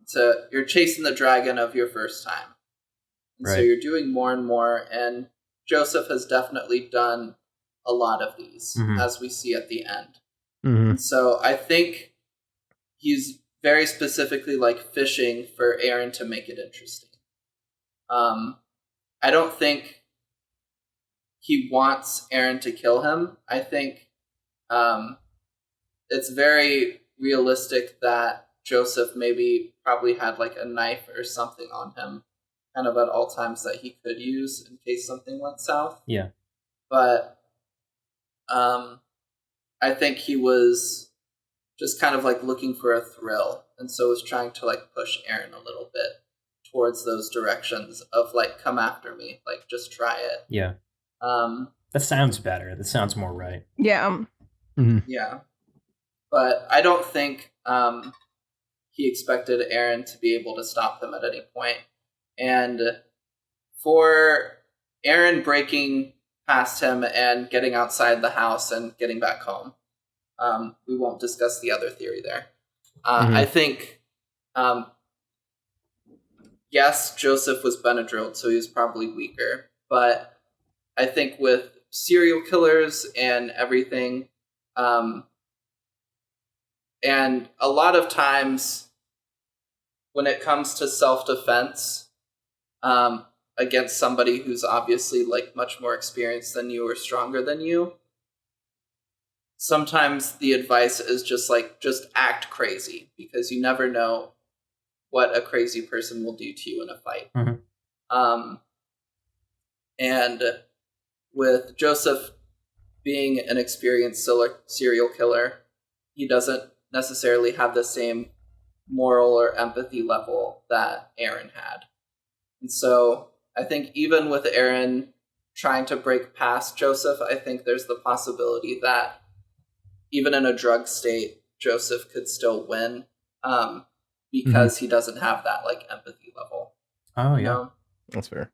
So you're chasing the dragon of your first time. And so you're doing more and more, and Joseph has definitely done a lot of these, as we see at the end. Mm-hmm. So I think he's very specifically like fishing for Eren to make it interesting. I don't think he wants Eren to kill him. I think it's very realistic that Joseph probably had like a knife or something on him kind of at all times that he could use in case something went south. Yeah. But I think he was just kind of like looking for a thrill, and so was trying to like push Eren a little bit towards those directions of like, come after me, like just try it. Yeah. That sounds better. That sounds more right. Yeah. Yeah. But I don't think he expected Eren to be able to stop him at any point. And for Eren breaking past him and getting outside the house and getting back home, we won't discuss the other theory there. I think, yes, Joseph was Benadrylled, so he was probably weaker. But I think with serial killers and everything, and a lot of times when it comes to self-defense against somebody who's obviously like much more experienced than you or stronger than you, sometimes the advice is just act crazy, because you never know what a crazy person will do to you in a fight. And with Joseph being an experienced serial killer, he doesn't necessarily have the same moral or empathy level that Eren had. And so I think even with Eren trying to break past Joseph, I think there's the possibility that even in a drug state, Joseph could still win, because he doesn't have that like empathy level. Oh, yeah. You know? That's fair.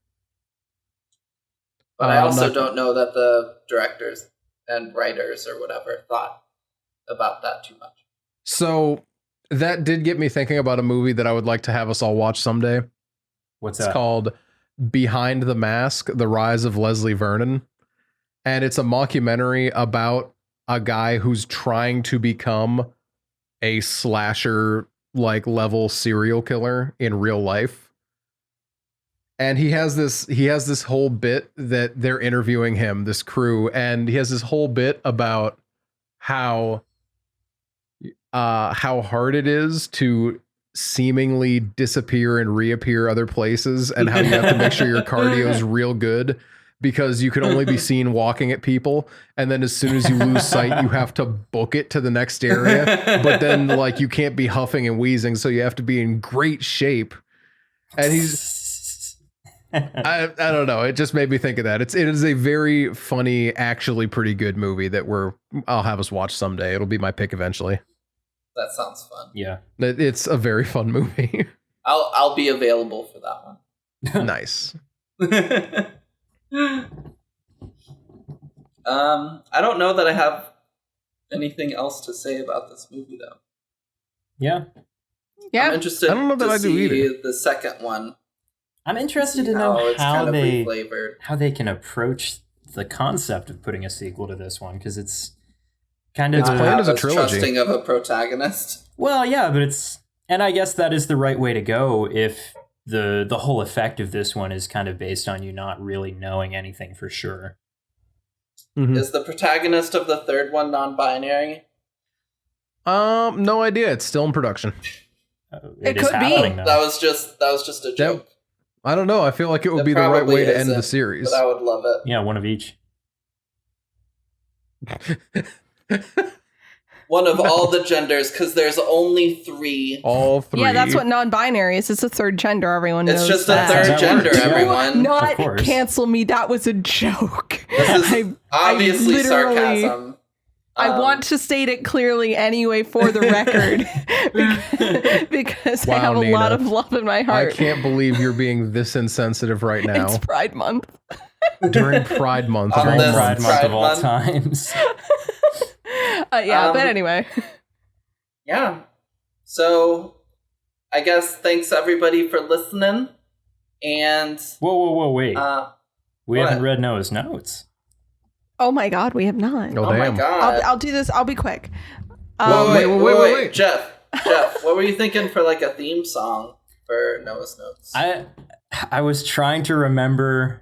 But I also don't know that the directors and writers or whatever thought about that too much. So that did get me thinking about a movie that I would like to have us all watch someday. What's that? It's called Behind the Mask: The Rise of Leslie Vernon. And it's a mockumentary about a guy who's trying to become a slasher like level serial killer in real life. And he has this whole bit that they're interviewing him, this crew, and he has this whole bit about how hard it is to seemingly disappear and reappear other places, and how you have to make sure your cardio is real good, because you can only be seen walking at people, and then as soon as you lose sight, you have to book it to the next area, but then like you can't be huffing and wheezing, so you have to be in great shape. And he's I don't know, it just made me think of that. It is a very funny, actually pretty good movie that I'll have us watch someday. It'll be my pick eventually. That sounds fun. Yeah. It's a very fun movie. I'll be available for that one. Nice. I don't know that I have anything else to say about this movie, though. Yeah. Yeah. I'm interested I don't know that to I do see either. the second one. I'm interested to How know it's how kind of they reflavored. how they can approach the concept of putting a sequel to this one, because it's kind of It's planned as a trilogy. Trusting of a protagonist. well, yeah, but it's, and I guess that is the right way to go if the whole effect of this one is kind of based on you not really knowing anything for sure. Mhm. Is the protagonist of the third one non-binary? No idea. It's still in production. It is could be. happening, though. That was just a joke. I don't know. I feel like it would It be the right probably way to end the isn't, series. But I would love it. Yeah, one of each. One of all the genders, because there's only 3. All 3. Yeah, that's what non-binary is. It's a third gender. Everyone knows It's just that. a third That gender, works, yeah. everyone. Of Not course. cancel me. That was a joke. This is obviously literally- sarcasm. I want to state it clearly anyway for the record because I Wow, have a lot Nina. of love in my I heart. can't believe you're being this insensitive right now It's Pride Month. during Pride Month. On of all During this Pride months. Month of Pride all Month. times. Yeah, but anyway. Yeah. So, I guess thanks everybody for listening. And Whoa, wait. We what? haven't read Noah's notes. Oh my God, we have not. Oh, oh my damn. god. I'll do this. I'll be quick. Wait. Jeff, what were you thinking for like a theme song for Noah's Notes? I was trying to remember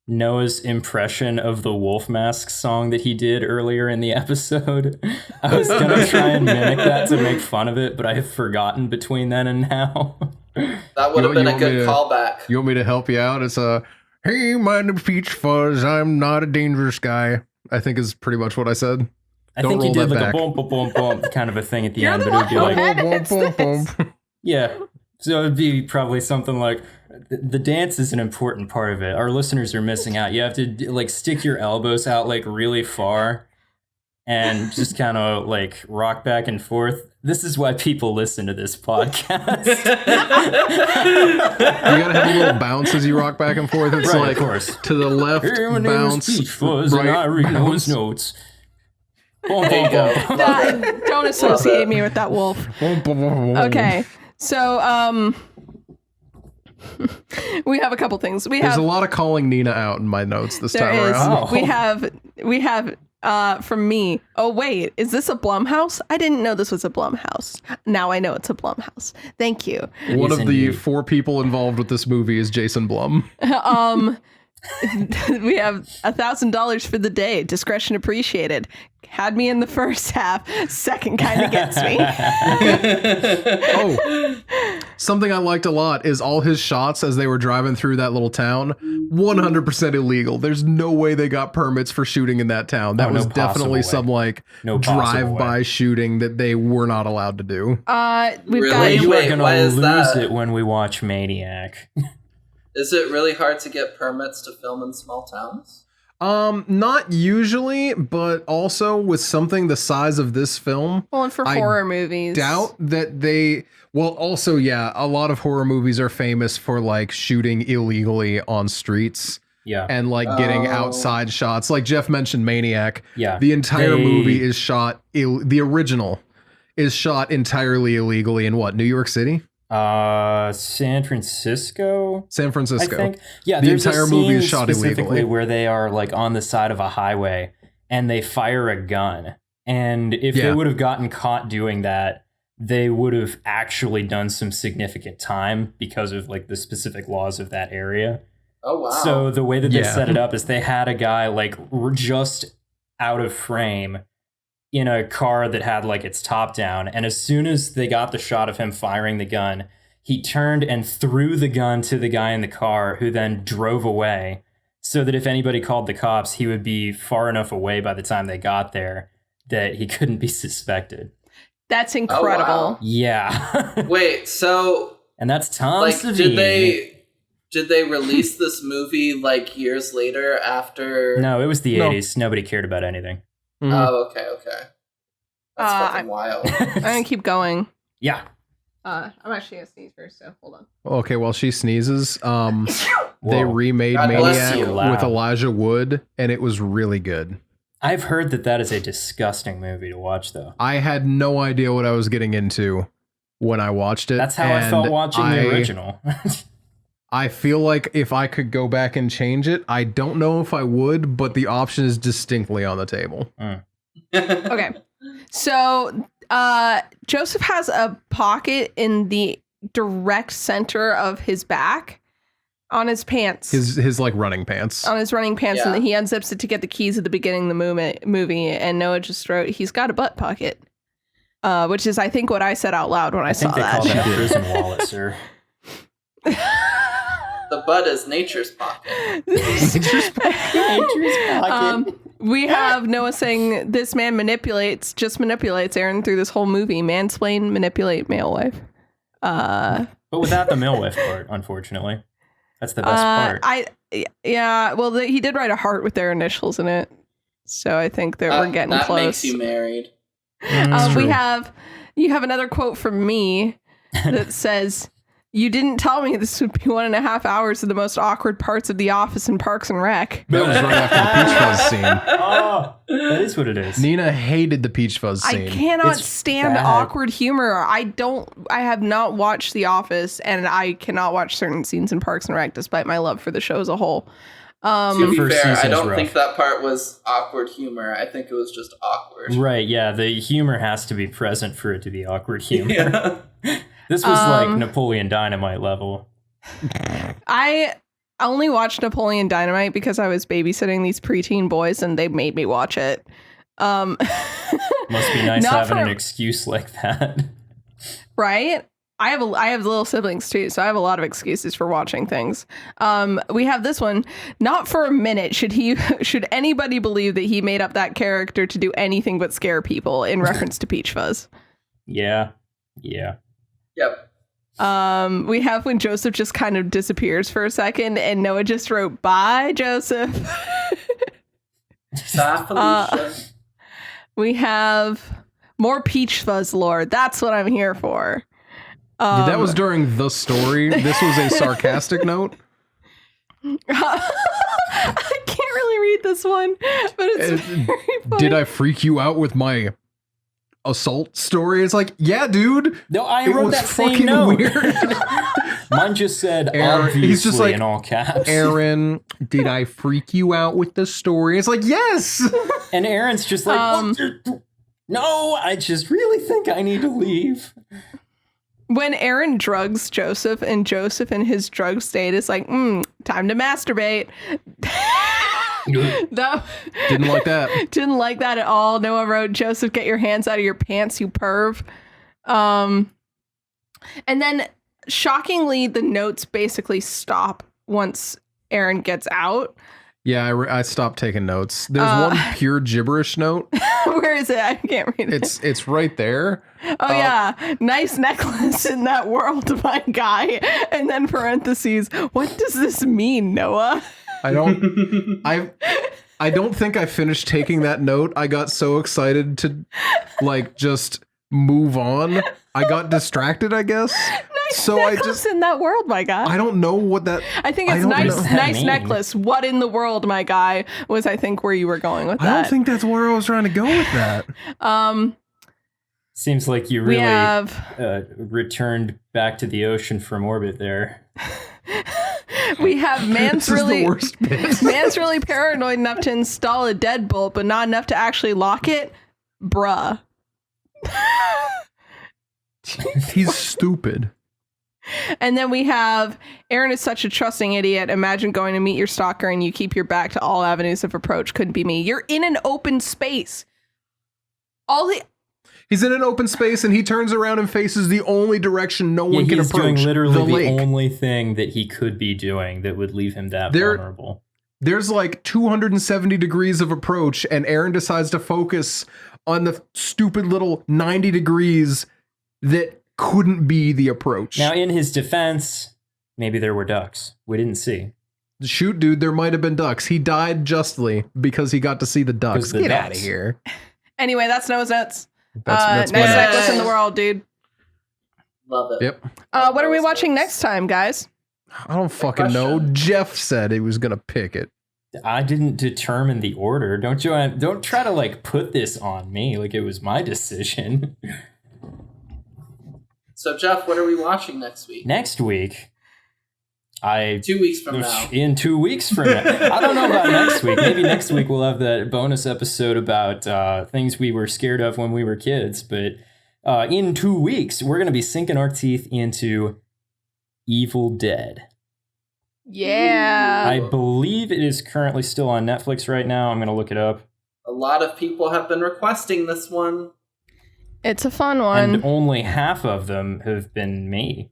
Noah's impression of the Wolf Mask song that he did earlier in the episode. I was gonna try and mimic that to make fun of it, but I have forgotten between then and now. That would have been a good callback. You want me to help you out? It's a, hey, my name's Peach Fuzz. I'm not a dangerous guy. I think is pretty much what I said. I Don't think you roll did that like back. a boom, boom, boom, boom kind of a thing at the You're end, the but it would be one who like, edits this. yeah. So it'd be probably something like, the dance is an important part of it. Our listeners are missing out. You have to like stick your elbows out like really far and just kind of like rock back and forth. This is why people listen to this podcast. You gotta have a little bounce as you rock back and forth. It's Right, like of course. to the left, Hey, my name bounce, is Peach Fuzz, and I read Noah's bounce. notes. Boom, There you boom, go. boom. Don't associate me with that wolf. Okay, so we have a couple things. There's a lot of calling Nina out in my notes this There time is. around. Oh. We have from me. Oh wait, is this a Blumhouse? I didn't know this was a Blumhouse. Now I know it's a Blumhouse. Thank you. One Yes, of the indeed. 4 people involved with this movie is Jason Blum. We have $1,000 for the day. Discretion appreciated. Had me in the first half. Second kind of gets me. Oh, something I liked a lot is all his shots as they were driving through that little town. 100% illegal. There's no way they got permits for shooting in that town. That Oh, no was possible definitely way. some like No possible drive-by way. shooting that they were not allowed to do. We've Really? You Wait, are gonna why is lose that? it when we watch Maniac. Is it really hard to get permits to film in small towns? Not usually, but also with something the size of this film, well, and for I horror movies. doubt that they. Well, also, yeah, a lot of horror movies are famous for like shooting illegally on streets Yeah. and like getting Oh. outside shots. Like Jeff mentioned, Maniac. Yeah. The entire They- movie is shot. The original is shot entirely illegally in what? New York City, San Francisco. San Francisco. I think. Yeah, The there's entire a movie scene is shot specifically illegally. where they are like on the side of a highway and they fire a gun. And if they Yeah. would have gotten caught doing that, they would have actually done some significant time because of like the specific laws of that area. Oh wow. So the way that they Yeah. set it up is they had a guy like just out of frame in a car that had like its top down, and as soon as they got the shot of him firing the gun, he turned and threw the gun to the guy in the car, who then drove away, so that if anybody called the cops, he would be far enough away by the time they got there that he couldn't be suspected. That's incredible. wow. Yeah. Wait, so And that's Tom like Savini. did they release this movie like years later after? No, it was the No. 80s. Nobody cared about anything. Mhm. Oh, okay. That's fucking I'm- wild. I'm gonna keep going. Yeah. I'm actually gonna sneeze first, so hold on. Okay, while she sneezes, they Whoa. remade God bless Maniac you. with Loud. Elijah Wood, and it was really good. I've heard that is a disgusting movie to watch, though. I had no idea what I was getting into when I watched it. That's how I felt watching the original. I feel like if I could go back and change it, I don't know if I would, but the option is distinctly on the table. Okay. So Joseph has a pocket in the direct center of his back on his pants. His like running pants. On his running pants, and then he unzips it to get the keys at the beginning of the movie, and Noah just wrote, he's got a butt pocket. Which is, I think, what I said out loud when I saw that. I think they call that a prison wallet, sir. The butt is nature's pocket. Nature's pocket. We have Noah saying, this man just manipulates Aaron through this whole movie. Mansplain, manipulate, male wife. But without the male wife part, unfortunately. That's the best part. He did write a heart with their initials in it. So I think that we're getting that close. That makes you married. You have another quote from me that says, you didn't tell me this would be 1.5 hours of the most awkward parts of The Office and Parks and Rec. That was right after the Peach Fuzz scene. Oh, that is what it is. Nina hated the Peach Fuzz scene. I cannot stand awkward humor. I have not watched The Office, and I cannot watch certain scenes in Parks and Rec despite my love for the show as a whole. To be fair, I don't think that part was awkward humor. I think it was just awkward. Right, yeah. The humor has to be present for it to be awkward humor. Yeah. This was like Napoleon Dynamite level. I only watched Napoleon Dynamite because I was babysitting these preteen boys and they made me watch it. Must be nice having an excuse like that. Right? I have little siblings too, so I have a lot of excuses for watching things. We have this one. Not for a minute should anybody believe that he made up that character to do anything but scare people, in reference to Peach Fuzz. Yeah. Yep. We have when Joseph just kind of disappears for a second, and Noah just wrote, "Bye, Joseph." Bye, Felicia. We have more Peach Fuzz lore. That's what I'm here for. That was during the story. This was a sarcastic note. I can't really read this one, but it's very funny. Did I freak you out with my assault story? It's like, yeah, dude. No, I wrote that same note. Weird. Mine just said obviously he's just like, in all caps. Aaron, did I freak you out with the story? It's like, yes. And Aaron's just like, no, I just really think I need to leave. When Aaron drugs Joseph, and Joseph in his drug state is like, time to masturbate. Didn't like that. Didn't like that at all. Noah wrote, Joseph, get your hands out of your pants, you perv. And then, shockingly, the notes basically stop once Aaron gets out. Yeah, I stopped taking notes. There's one pure gibberish note. Where is it? I can't read it. It's right there. Oh, yeah. Nice necklace in that world, my guy. And then parentheses, what does this mean, Noah? I don't think I finished taking that note. I got so excited to just move on. I got distracted, I guess. Nice necklace in that world, my guy. I don't know what that. I think it's nice necklace. What in the world, my guy, was I think where you were going with that. I don't think that's where I was trying to go with that. Seems like you really returned back to the ocean from orbit there. We have man's really paranoid enough to install a deadbolt, but not enough to actually lock it. Bruh. He's stupid. And then we have Aaron is such a trusting idiot. Imagine going to meet your stalker and you keep your back to all avenues of approach. Couldn't be me. You're in an open space. He's in an open space and he turns around and faces the only direction no one can approach. He's doing literally the only thing that he could be doing that would leave him that vulnerable. There's like 270 degrees of approach and Aaron decides to focus on the stupid little 90 degrees that couldn't be the approach. Now, in his defense, maybe there were ducks. We didn't see. Shoot, dude, there might have been ducks. He died justly because he got to see the ducks. Get out of here. Anyway, that's Noah's Notes. Nice necklace in the world, dude. Love it. Yep. What are we watching next time, guys? I don't fucking know. Jeff said he was going to pick it. I didn't determine the order. Don't try to like put this on me like it was my decision. So Jeff, what are we watching next week? Next week, 2 weeks from now. In 2 weeks from now. I don't know about next week. Maybe next week we'll have that bonus episode about things we were scared of when we were kids. But in 2 weeks, we're going to be sinking our teeth into Evil Dead. Yeah. I believe it is currently still on Netflix right now. I'm going to look it up. A lot of people have been requesting this one. It's a fun one. And only half of them have been me.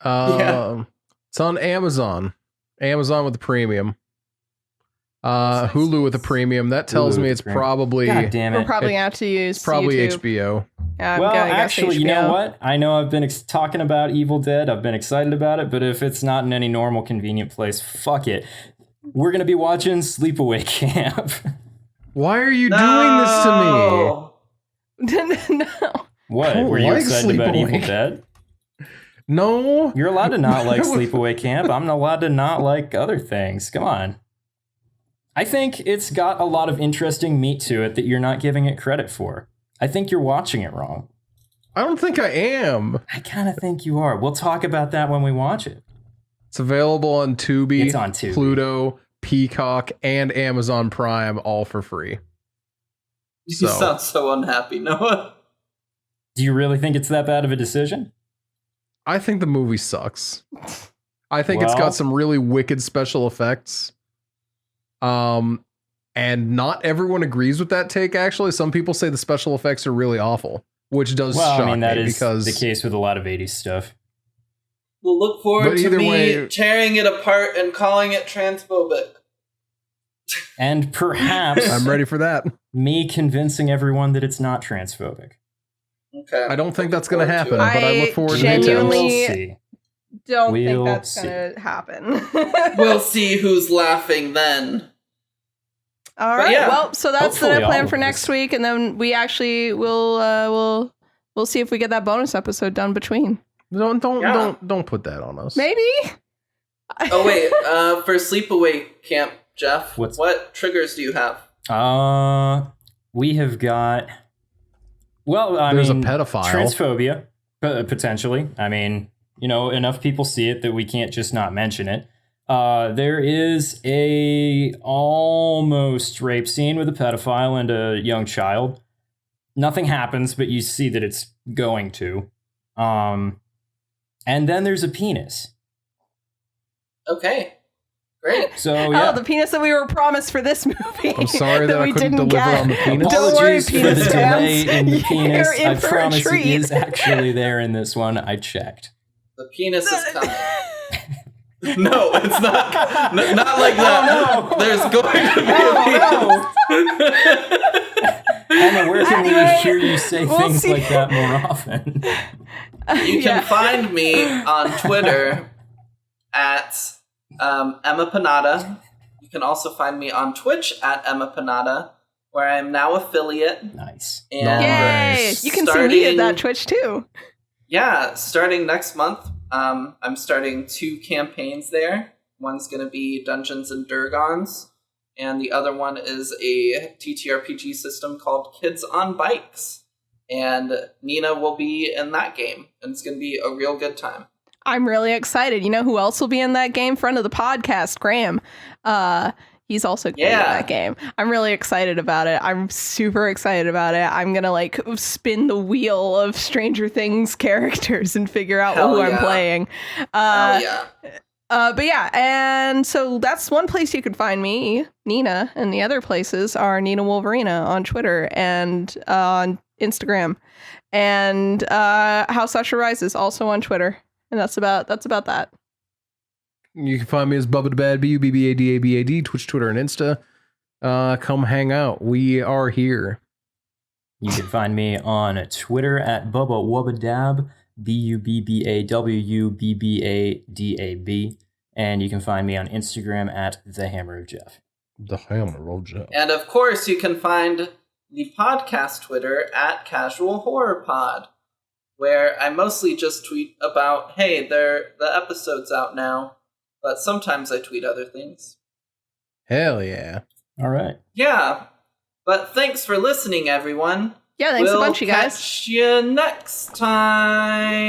It's on Amazon. Amazon with the premium. Hulu with the premium. That tells me it's probably... God damn it. We're probably going to have to use It's probably YouTube. HBO. Well, actually, you know what? I know I've been talking about Evil Dead. I've been excited about it, but if it's not in any normal, convenient place, fuck it. We're going to be watching Sleepaway Camp. Why are you doing this to me? No. What? Were you excited about Evil Dead? No. You're allowed to not like Sleepaway Camp. I'm allowed to not like other things. Come on. I think it's got a lot of interesting meat to it that you're not giving it credit for. I think you're watching it wrong. I don't think I am. I kind of think you are. We'll talk about that when we watch it. It's available on Tubi, It's on Tubi. Pluto, Peacock, and Amazon Prime, all for free. You sound so unhappy, Noah. Do you really think it's that bad of a decision? I think the movie sucks. I think it's got some really wicked special effects. And not everyone agrees with that take, actually. Some people say the special effects are really awful, which does shock that me is because the case with a lot of 80s stuff. We'll look forward to me tearing it apart and calling it transphobic. And perhaps I'm ready for that. Me convincing everyone that it's not transphobic. Okay. I don't think that's going to happen, but I look forward to We'll genuinely see. don't think that's going to happen. We'll see who's laughing then. All right. Yeah. Well, so that's Hopefully the plan all for of next us. week, and then we actually will we'll see if we get that bonus episode done between. Don't put that on us. Maybe. Oh wait, for Sleepaway Camp, Jeff, What triggers do you have? We have got. Well, There's a pedophile. Transphobia, potentially. I mean, enough people see it that we can't just not mention it. There is a almost rape scene with a pedophile and a young child. Nothing happens, but you see that it's going to. And then there's a penis. Okay, great. So yeah. Oh, the penis that we were promised for this movie. I'm sorry that I we couldn't didn't deliver get. on the penis. Don't worry, Apologies for penis the delay fans. in the penis. You're in I for a promise it treat. is actually there in this one. I checked. The penis is coming. No, it's not. Not like that. Oh, no. There's going to be a penis. Emma, where can we hear you say we'll things see. like that more often? You can find me on Twitter at Emma Panada. You can also find me on Twitch at Emma Panada, where I am now affiliate. Nice. And Yay! You can see me at that Twitch too. Yeah, starting next month, I'm starting 2 campaigns there. One's going to be Dungeons and Durgons, and the other one is a TTRPG system called Kids on Bikes. And Nina will be in that game, and it's going to be a real good time. I'm really excited. You know who else will be in that game? Friend of the podcast, Graham. He's also going to be in that game. I'm really excited about it. I'm super excited about it. I'm going to spin the wheel of Stranger Things characters and figure out who I'm playing. Hell yeah. But yeah, and so that's one place you can find me, Nina, and the other places are Nina Wolverina on Twitter and on Instagram, and House Usher Rises also on Twitter, and that's about that. You can find me as Bubba the Bad, BUBBADABAD, Twitch, Twitter, and Insta. Come hang out. We are here. You can find me on Twitter at Bubba Wubbadab, BUBBAWUBBADAB, and you can find me on Instagram at The Hammer of Jeff. The Hammer of Jeff. And of course, you can find the podcast Twitter at Casual Horror Pod, where I mostly just tweet about, hey, the episode's out now, but sometimes I tweet other things. Hell yeah. All right. Yeah. But thanks for listening, everyone. Yeah, thanks a bunch, you guys. Catch you next time.